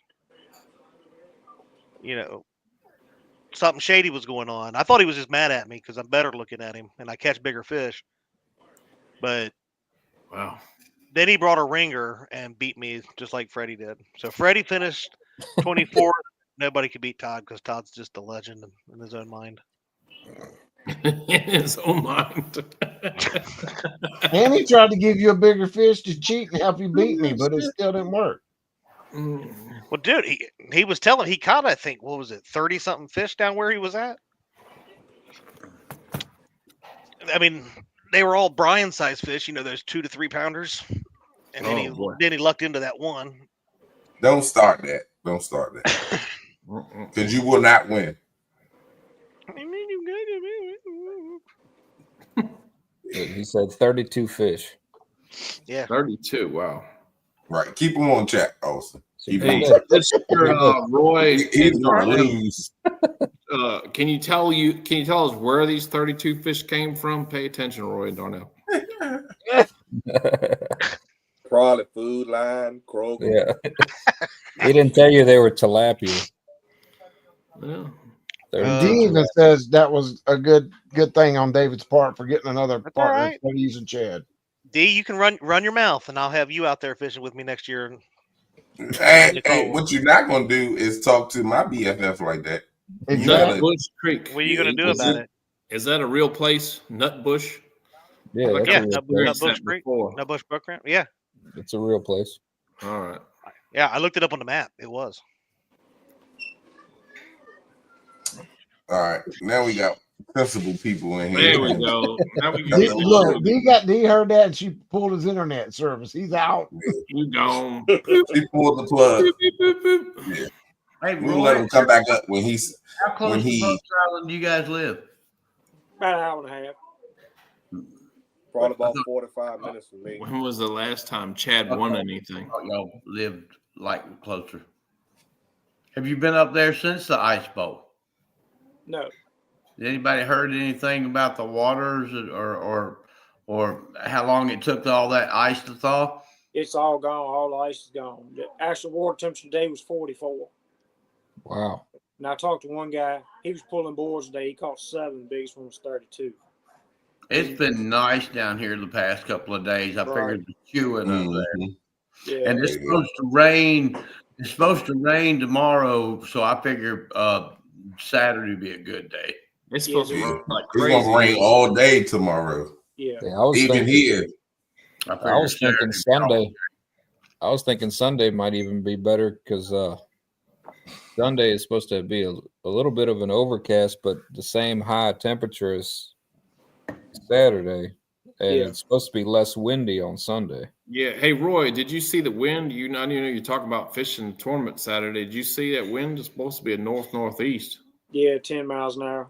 something shady was going on. I thought he was just mad at me because I'm better looking at him and I catch bigger fish. But wow. Then he brought a ringer and beat me just like Freddie did. So Freddie finished 24th. Nobody could beat Todd because Todd's just a legend in his own mind. In his own mind. And he tried to give you a bigger fish to cheat and help you beat me, but it still didn't work. Well, dude, he was telling, he caught, I think, what was it, 30-something fish down where he was at? I mean, they were all Brian-sized fish, those 2 to 3 pounders. And then he lucked into that one. Don't start that. Don't start that. Because you will not win. He said 32 fish. Yeah. 32. Wow. Right. Keep them on chat, also. Keep Hey, them on Mr. Roy, he's gonna lose. Can you tell us where these 32 fish came from? Pay attention, Roy Darnell. Probably Food Line, Kroger. Yeah. He didn't tell you they were tilapia. Yeah. D even says that was a good thing on David's part for getting another partner right. instead of using Chad. D, you can run your mouth, and I'll have you out there fishing with me next year. Hey, what you're not gonna do is talk to my BFF like that. Exactly. Nutbush Creek. What are you going to do about it? Is that a real place? Nutbush? Yeah, Like Yeah, I've Nutbush experienced that Creek, before. Nutbush Brook Ramp. Yeah, it's a real place. All right. yeah. I looked it up on the map. It was. All right, now we got sensible people in here. There we go. Now we can D, get look, D heard that and she pulled his internet service. He's out. You gone. He pulled the plug. Boop, boop, boop, boop. Yeah. Hey, We'll let him come back up when he's how close when to he. Post Island do you guys live? About an hour and a half. Probably about 45 minutes for me. When was the last time Chad won anything? Y'all lived like closer. Have you been up there since the Ice Bowl? No. Did anybody heard anything about the waters or how long it took all that ice to thaw? It's all gone. All the ice is gone. The actual water temperature today was 44. Wow. And I talked to one guy. He was pulling boards today. He caught 7. The biggest one was 32. It's been nice down here the past couple of days. I figured the chewing up there. Yeah. And it's supposed to rain. It's supposed to rain tomorrow, so I figure Saturday would be a good day. It's supposed to rain like It's crazy. gonna rain all day tomorrow. Yeah. Yeah, I was Even thinking, here. I I was figured thinking Saturday- Sunday. I was thinking Sunday might even be better because Sunday is supposed to be a little bit of an overcast, but the same high temperature as Saturday, and Yeah. it's supposed to be less windy on Sunday. Yeah. Hey, Roy, did you see the wind? I know you're talking about fishing the tournament Saturday. Did you see that wind is supposed to be a northeast? Yeah, 10 miles an hour.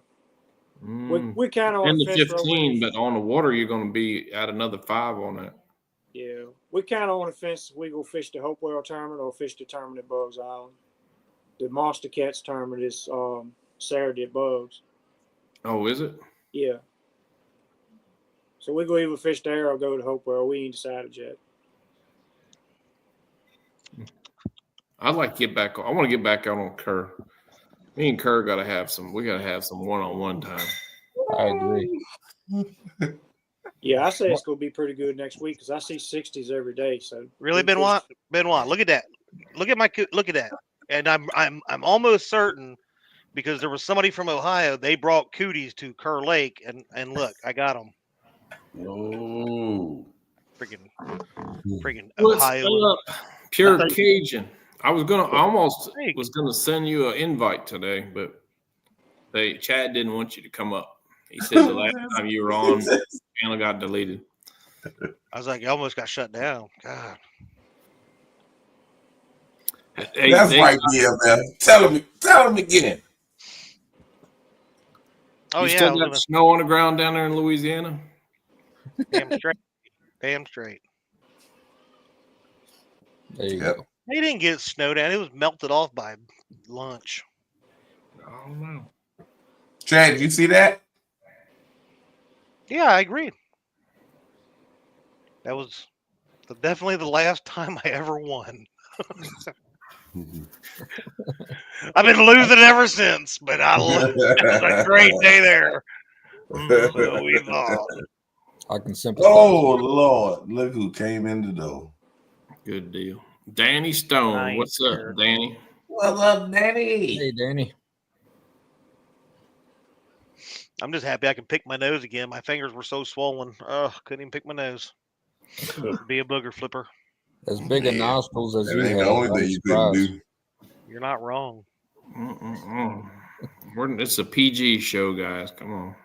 We kind of on And the the fence. 15, but on the water, you're going to be at another 5 on that. Yeah, we kind of on the fence. We go fish the Hopewell tournament or fish the tournament at Bugs Island. The Monster Cats tournament is Saturday at Bugs. Oh, is it? Yeah. So we go either fish there or go to Hopewell. We ain't decided yet. I'd like to get back. I want to get back out on Kerr. Me and Kerr got to have some. We got to have some one-on-one time. I agree. Yeah, I say it's going to be pretty good next week because I see 60s every day. So Really, Benoit? Look at that. Look at that. And I'm almost certain because there was somebody from Ohio. They brought cooties to Kerr Lake, and look, I got them. Oh, Freaking What's Ohio. up? Pure Cajun. I was gonna send you an invite today, but Chad didn't want you to come up. He said the last time you were on, channel got deleted. I was like, I almost got shut down. God. Hey, That's right, BFF. Tell him again. Oh you yeah, still got snow on the ground down there in Louisiana? damn straight. Damn straight. There you go. They didn't get snowed down. It was melted off by lunch. I don't know. Chad, did you see that? Yeah, I agree. That was definitely the last time I ever won. I've been losing ever since, but it was a great day there. So we thought. I can sympathize. Oh Lord, look who came in the door. Good deal. Danny Stone. Nice, What's up, sir. Danny? What's up, Danny? Hey, Danny. I'm just happy I can pick my nose again. My fingers were so swollen. Oh, couldn't even pick my nose. Be a booger flipper. As big a Man, nostrils as That you ain't have. the only I'm thing you couldn't surprised. do. You're not wrong. It's a PG show, guys. Come on.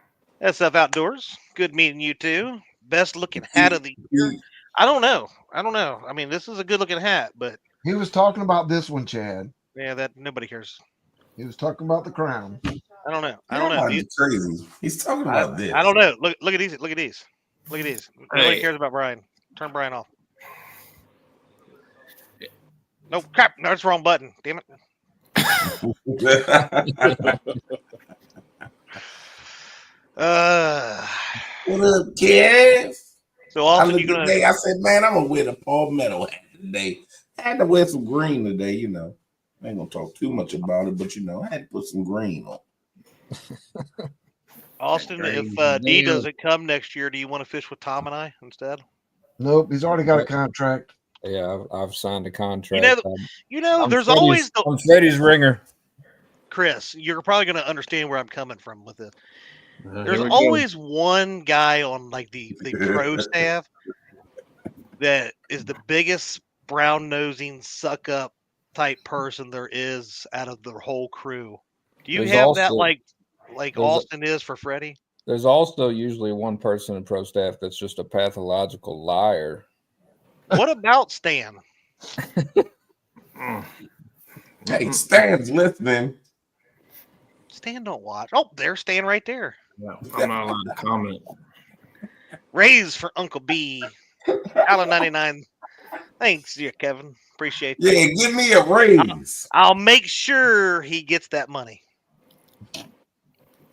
SF Outdoors. Good meeting you too. Best looking hat of the year. I don't know. I mean, this is a good looking hat, but He was talking about this one, Chad. yeah, that nobody cares. He was talking about the crown. I don't know. He's crazy. He's talking about this. I don't know. Look at these. Nobody Hey. cares about Brian. Turn Brian off. No crap. No, it's the wrong button. Damn it. What up, kids? So I Austin, looked you gonna? today. I said, man, I'm gonna wear the Paul Meadow hat today. I had to wear some green today. You know, I ain't gonna talk too much about it, but I had to put some green on. Austin, if D doesn't come next year, do you want to fish with Tom and I instead? Nope, he's already got a contract. Yeah, I've signed a contract. You know, there's always the I'm Freddie's ringer. Chris, you're probably going to understand where I'm coming from with this. Here There's we go. always one guy on like the pro staff that is the biggest brown nosing suck up type person there is out of the whole crew. Do you There's have that also- like there's a- Austin is for Freddie? There's also usually one person in pro staff that's just a pathological liar. What about Stan? Hey, Stan's listening. Stan don't watch. Oh, there's Stan right there. No, I'm not allowed to comment. Raise for Uncle B. $1.99. Thanks, dear Kevin. Appreciate that. Yeah, give me a raise. I'll make sure he gets that money.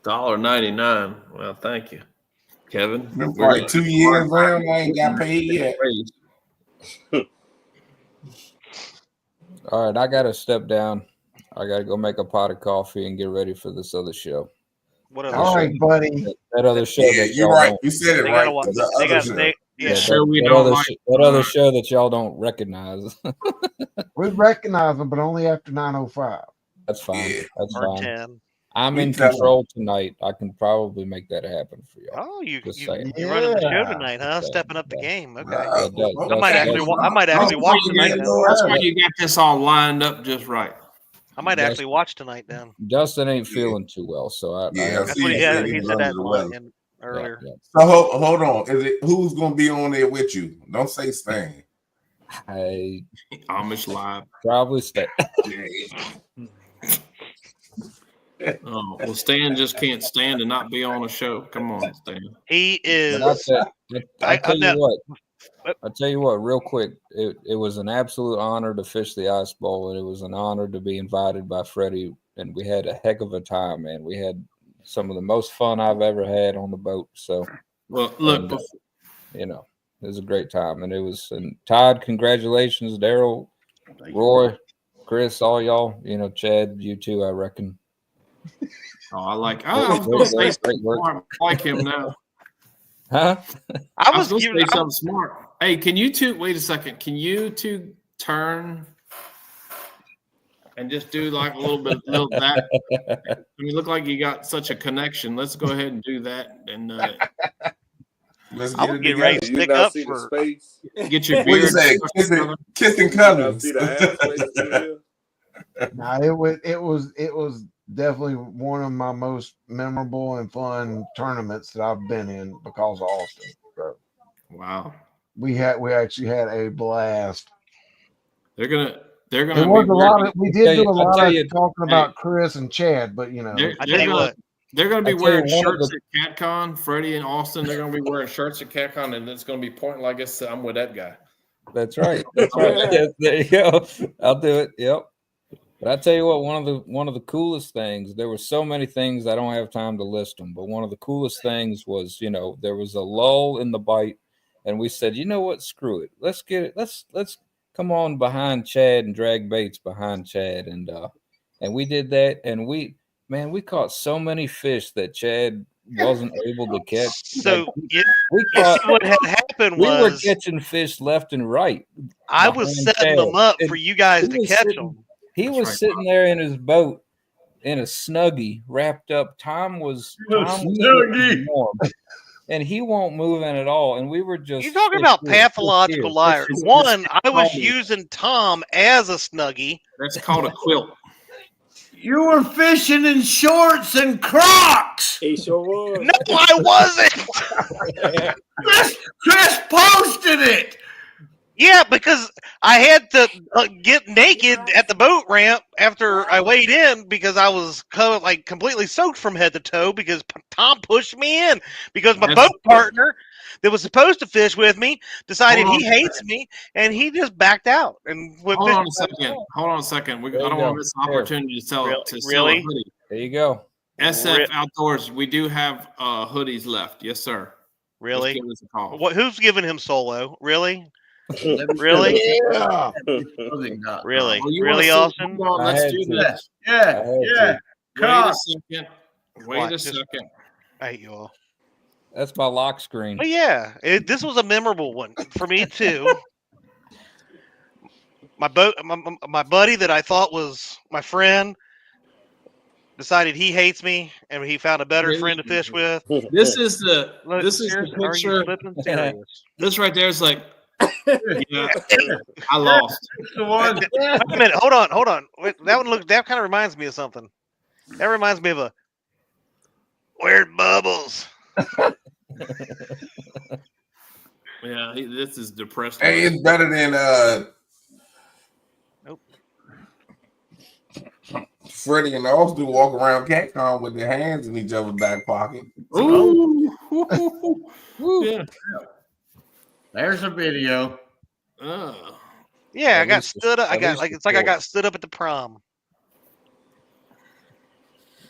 $1.99. Well, thank you, Kevin. Been for like 2 years now. I ain't got paid yet. All right, I got to step down. I got to go make a pot of coffee and get ready for this other show. What other All show? right, buddy. That other show. Yeah, that you're y'all right. don't- You said it They right. gotta watch. The They other got. show. They, yeah. Sure, we that don't other like. that other show that y'all don't recognize. We recognize them, but only after 9:05. That's fine. Yeah. That's Or fine. 10. I'm We in tell 'em. control tonight. I can probably make that happen for y'all. Oh, you Just saying. running the show Yeah. tonight, huh? Yeah. Stepping up the game. Okay. Wow. that- I might that's- actually. I might That's actually why watch you tonight. got- Then. That's why you got this all lined up just right. I might That's- actually watch tonight. Then. Dustin ain't feeling too well, so I Yeah, have That's see, what he he had. said He he's said that under the weather. earlier. yeah. So hold on. Is it who's gonna be on there with you? Don't say Stan. I Amish live. probably stay. Oh, well, Stan just can't stand to not be on a show. Come on, Stan. He is. I tell you I'm what. I tell you what, real quick. It was an absolute honor to fish the Ice Bowl, and it was an honor to be invited by Freddie. And we had a heck of a time, man. We had some of the most fun I've ever had on the boat. So, Well, look, and, it was a great time, and it was. And Todd, congratulations, Daryl, Roy, Chris, all y'all. Chad, you too, I reckon. I was going to say something work. smart. I like him now. Huh? I I was was going to say something smart. Hey, can you two, wait a second, can you two turn and just do like a little that? You look like you got such a connection. Let's go ahead and do that. And Let's I get would it get ready together. to You stick not up see the for. space? get your What you beard. say? Kissing You not cousins. see the half space through here? Nah, it was definitely one of my most memorable and fun tournaments that I've been in because of Austin. So Wow. we actually had a blast. They're gonna It be was a lot wearing, of we did do a lot tell of you- talking about Chris and Chad, but they're, I they're tell you gonna, what. they're gonna be I tell you, wearing one of shirts at CatCon. Freddie and Austin, they're gonna be wearing shirts at CatCon, and it's gonna be pointing like this. I'm with that guy. That's right. That's right. Yes, there you go. I'll do it. Yep. But I tell you what, one of the coolest things. There were so many things I don't have time to list them, but one of the coolest things was, there was a lull in the bite, and we said, you know what, screw it. Let's get it. Let's come on behind Chad and drag baits behind Chad, and we did that, and we caught so many fish that Chad wasn't able to catch. So we you caught. see what had happened We were was catching fish left and right. I was behind setting Chad. them up And for you guys he to was catch sitting- them. He That's was right. sitting there in his boat in a snuggie, wrapped up. Tom was snuggie. warm, and he won't move in at all. And we were just You're talking fish about here, pathological fish liars. here. One, I was using Tom as a snuggie. That's called a quilt. You were fishing in shorts and Crocs. He sure was. No, I wasn't. Chris posted it. Yeah, because I had to get naked at the boat ramp after I weighed in because I was completely soaked from head to toe because Tom pushed me in because my That's- boat partner that was supposed to fish with me decided Hold he on. hates me and he just backed out and went Hold fishing. on a second. Hold on a second. I There you don't go. want to miss an Here. opportunity to sell Really? to sell Really? a hoodie. There you go. SF Re- Outdoors, we do have hoodies left. Yes, sir. Really? Just give us a call. Who's giving him solo? Really? Really? Yeah. Really? Oh, you Really, wanna Austin? hold on, I let's had do to. this. I had to. Wait a second. Wait What? a second. I hate you all. That's my lock screen. But yeah, this was a memorable one for me too. My buddy that I thought was my friend decided he hates me and he found a better friend to fish with. This is the Look, this is the serious? Are you picture. flipping serious? This right there is like, yeah, I lost. The one. Wait a minute. Hold on. Wait, that kind of reminds me of something. That reminds me of a weird bubbles. Yeah, this is depressed. Hey, it's better than Nope. Freddie and Austin walk around CatCon with their hands in each other's back pocket. Ooh. Yeah. There's a video. Yeah, I At got least- stood up. I at got least like it's it's like I full. got stood up at the prom.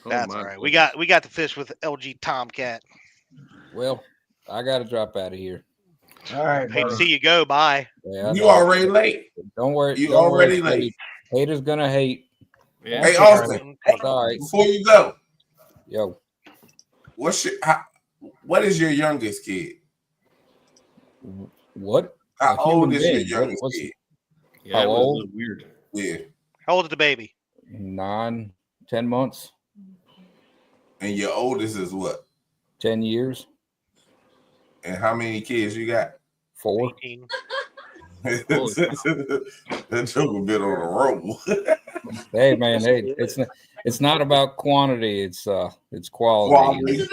Oh, That's my all right. We got the fish with LG Tomcat. Well, I got to drop out of here. All right, Hate to brother. see you go. Bye. Yeah, I You know. already late. Don't worry. You don't worry, already Freddie. late. Haters gonna hate. Yeah. Hey, Austin, It's all right. before you go, Yo, what is your youngest kid? what? How A old human is your being. youngest What's- kid? Yeah, it How was old? a little weird. Yeah. How old is the baby? 9, 10 months, And your oldest is what? 10 years, And how many kids you got? 4. 18. That took a bit on a roll. Hey man, hey, it's not about quantity. It's quality.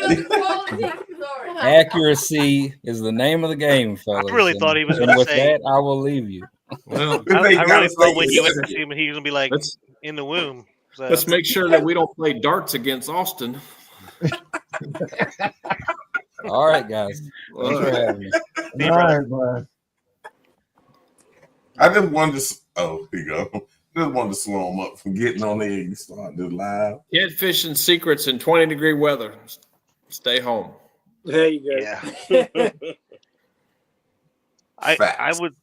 Accuracy is the name of the game, fellas. really thought he was And gonna with say- that, I will leave you. Well, I They really gotta thought say when you yes. went to see him, he was gonna be like let's in the womb. So let's make sure that we don't play darts against Austin. All right, guys. Thanks for having me. See you, All brother. right, bud. I just wanted to. Oh, here you go. Just wanted to slow them up from getting on there and starting this live. Catfishing secrets in 20-degree weather. Stay home. There you go. Yeah. I Facts. would.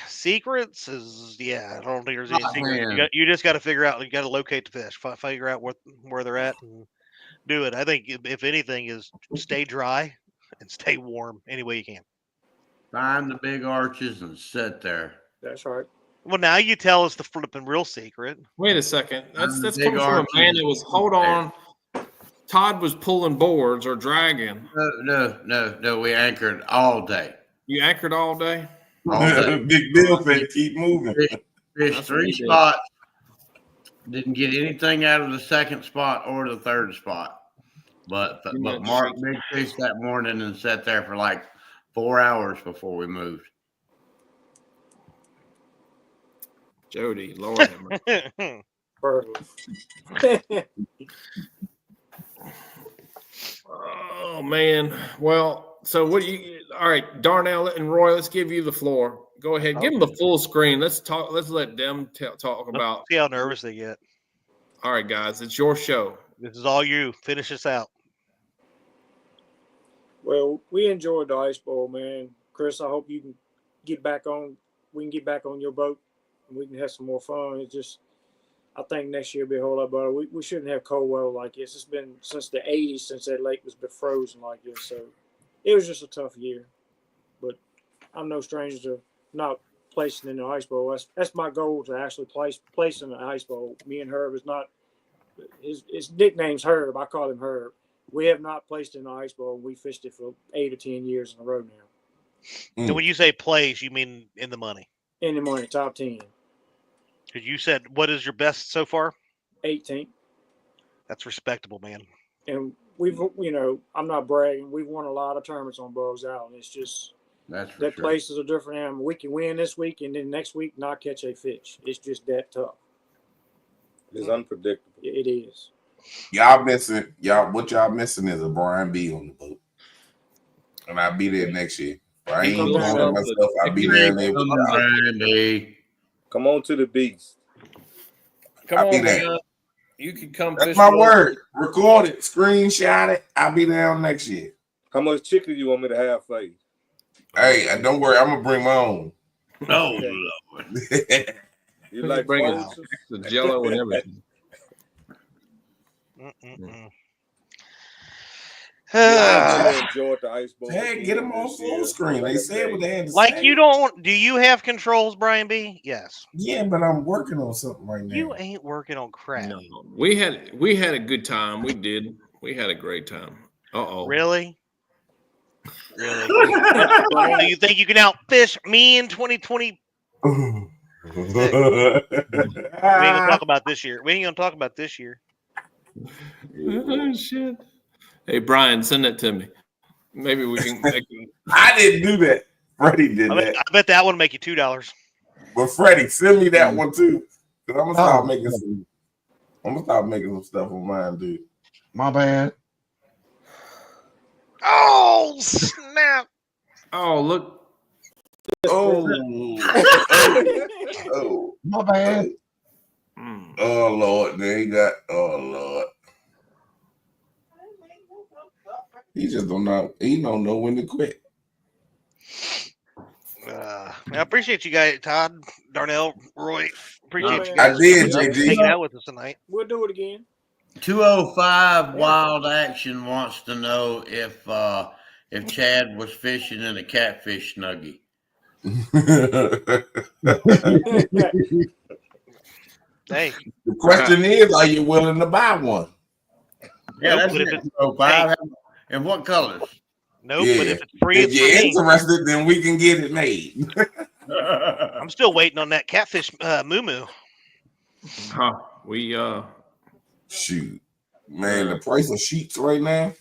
Secrets is I don't think there's any Oh, secrets. man. You just got to figure out. You got to locate the fish. Figure out where they're at and do it. I think if anything is stay dry and stay warm any way you can. Find the big arches and sit there. That's right. Well, now you tell us the flipping real secret. Wait a second. That's Big coming from a arches. man that was. Hold on. Todd was pulling boards or dragging. No. We anchored all day. You anchored all day. All day. Big Bill said keep moving. Fish That's what 3 he did. spots. Didn't get anything out of the second spot or the third spot. But Mark big fish that morning and sat there for like 4 hours before we moved. Jody, Lord have mercy. Perfect. Oh man. Well, so what do you? All right, Darnell and Roy, let's give you the floor. Go ahead, give them the full screen. Let's talk. Let's let them talk about. See how nervous they get. All right, guys, it's your show. This is all you. Finish this out. Well, we enjoyed the Ice Bowl, man. Chris, I hope you can get back on. We can get back on your boat and we can have some more fun. It's just, I think next year will be a whole lot better. We shouldn't have cold weather like this. It's been since the 80s since that lake was been frozen like this. So it was just a tough year. But I'm no stranger to not placing in the Ice Bowl. That's my goal, to actually place in the Ice Bowl. Me and Herb is not, his nickname's Herb. I call him Herb. We have not placed in the Ice Bowl. We fished it for 8 or 10 years in a row now. And when you say plays, you mean in the money? In the money, top 10. Because you said, what is your best so far? 18. That's respectable, man. And we've, I'm not bragging. We've won a lot of tournaments on Buzz Island. It's just That's for that sure. place is a different animal. We can win this week and then next week not catch a fish. It's just that tough. It's unpredictable. It is. Y'all missing. What y'all missing is a Brian B on the boat, and I'll be there next year. I ain't Come going on. myself. I'll be there. And Come on, Randy. Come on to the beast. Come I'll be on, there. man. You can come. That's fish my with us. word. Record it, screenshot it. I'll be there next year. How much chicken you want me to have for you? Hey, don't worry. I'm gonna bring my own. Oh, Lord. You like Bring it. frozen? The Jello and everything. Mm-mm-mm. I really enjoyed the ice bowl. Hey, get them on full screen. They said what they had to like say. you don't. Do you have controls, Brian B? Yes. Yeah, but I'm working on something right now. You ain't working on crap. No, we had a good time. We did. We had a great time. Really? Really? Do you think you can outfish me in 2020? We ain't gonna talk about this year. We ain't gonna talk about this year. Oh, shit. Hey, Brian, send that to me. Maybe we can. I didn't do that. Freddie did that. I bet that one make you $2. But Freddie, send me that one too. Cause I'm gonna start making some. I'm gonna start making some stuff on mine, dude. My bad. Oh snap! Oh look! Oh, oh, My bad. oh Lord, they got. Oh Lord, he just don't know. He don't know when to quit. I appreciate you guys, Todd, Darnell, Roy. Appreciate you I guys. did, hanging JG. out with us tonight. We'll do it again. 205 Wild Action wants to know if Chad was fishing in a catfish snuggie. Hey, The question is, are you willing to buy one? Yeah, nope, that's but it. if it's, 205. And what colors? nope, Yeah. but if it's free, If it's you're for me. interested, then we can get it made. I'm still waiting on that catfish moo. Huh? We Shoot, man, the price of sheets right now.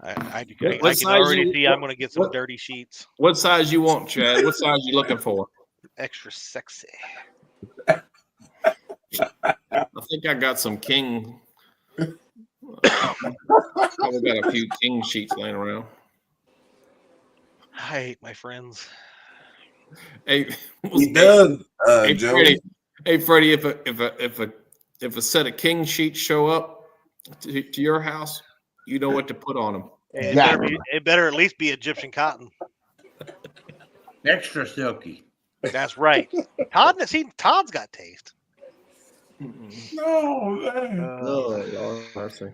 I What can size already you- see I'm going to get some dirty sheets. What size you want, Chad? What size you looking for? Extra sexy. I think I got some king. Probably got a few king sheets laying around. I hate my friends. Hey, He does, hey, Joe. Freddie. Hey, Freddie. If a set of king sheets show up to your house, you know what to put on them. It better at least be Egyptian cotton. Extra silky. That's right. Todd's got taste. No, man. Lord mercy.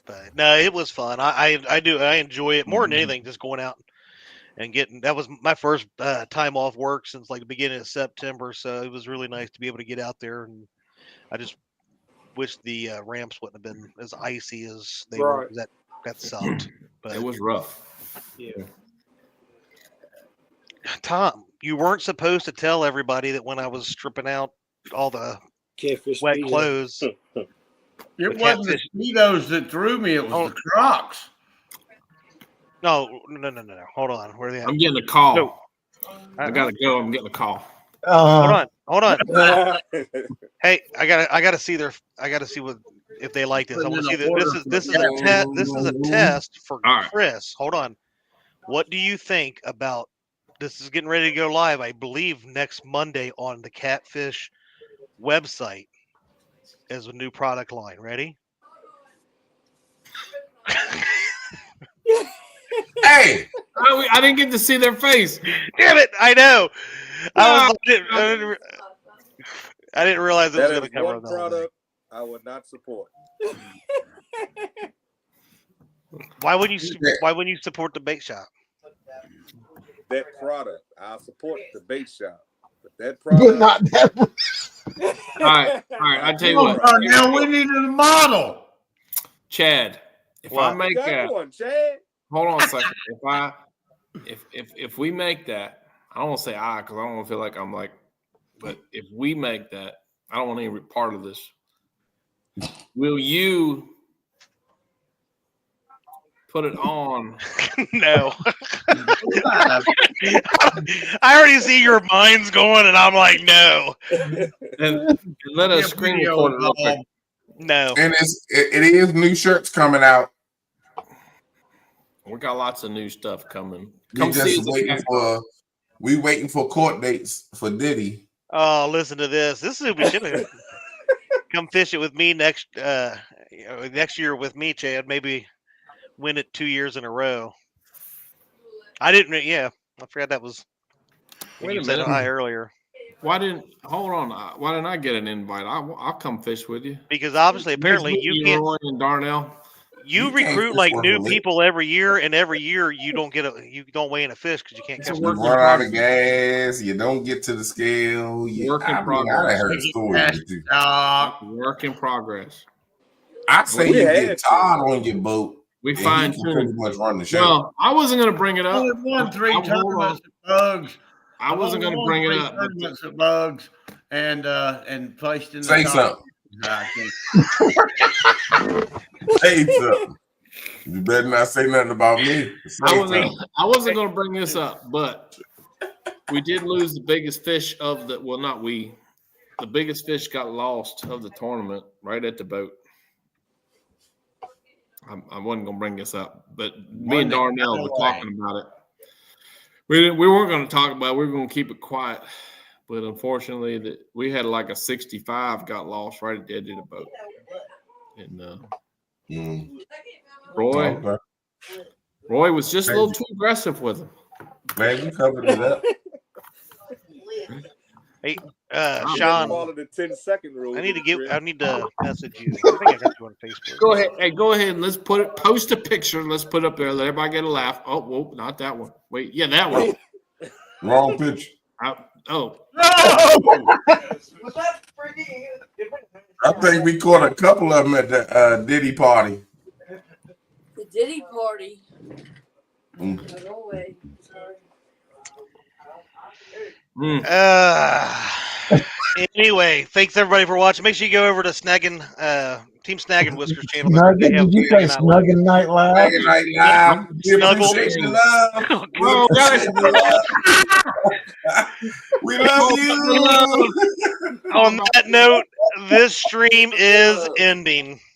But no, it was fun. I enjoy it more than anything. Just going out and getting, that was my first time off work since like the beginning of September. So it was really nice to be able to get out there. And I just wish the ramps wouldn't have been as icy as they were. 'Cause that sucked. But It was rough. Yeah. Tom, you weren't supposed to tell everybody that when I was stripping out all the Catfish wet speed. clothes. It The wasn't the catfish- Speedos that threw me. It was the Crocs. No. Hold on. Where are they at? I'm getting a call. No. I gotta go. I'm getting a call. Hold on. Hey, I gotta see what if they like this. I want to see that this is a test. This is a test for Chris. Hold on. What do you think about this? Is getting ready to go live, I believe, next Monday on the Catfish website as a new product line. Ready? Hey, I didn't get to see their face. Damn it! I know. I didn't realize it was That going to is cover one the whole thing. product I would not support. Why wouldn't you support the bait shop? That product, I'll support the bait shop. But that But product, not that. All right. I tell you what, Now we needed a model. Chad. If I you make got that, one, Chad. hold on a second. If we make that, I don't want to say because I don't want to feel like I'm like, but if we make that, I don't want any part of this. Will you put it on? No. I already see your minds going, and I'm like, no. And let us screen record it real quick. No. and it is new shirts coming out. We got lots of new stuff coming. We Come see just us. waiting for court dates for Diddy. Oh, listen to this. This is what we should have. Come fish it with me next year with me, Chad. Maybe win it 2 years in a row. I didn't. Yeah, I forgot that was when Wait you a said minute. hi earlier. Why didn't I get an invite? I'll come fish with you. Because obviously, apparently, you can't. Roy and Darnell. You recruit like new people every year, and every year you don't weigh in a fish because you can't catch. You run out of gas. You don't get to the scale. Work in progress. I heard stories with you. Work in progress. I say you get Todd on your boat. We find pretty much run the show. Well, I wasn't going to bring it up. Only won 3 tournaments at Bugs. I wasn't going to bring it up. Tournaments at Bugs and placed in the Say top. something. Say something. You better not say nothing about me. I wasn't going to bring this up, but we did lose the biggest fish of the. Well, not we. The biggest fish got lost of the tournament right at the boat. I wasn't going to bring this up, but me and Darnell were talking about it. We weren't going to talk about it. We were going to keep it quiet. But unfortunately, we had like a 65 got lost right at the edge of the boat. And Roy was just a little too aggressive with him. Glad you covered it up. Hey, Sean, the 10-second rule. I need to message you. I think I got you on Facebook. Go ahead. Hey, go ahead and let's post a picture and let's put it up there. Let everybody get a laugh. Oh, whoa, not that one. Wait, yeah, that one. Wrong picture. I think we caught a couple of them at the Diddy party. The Diddy party. Anyway, thanks everybody for watching. Make sure you go over to Team Snagging Whiskers channel. Did you say Snuggin' Night Live? Snuggin' Night Live. We love you. On that note, this stream is ending.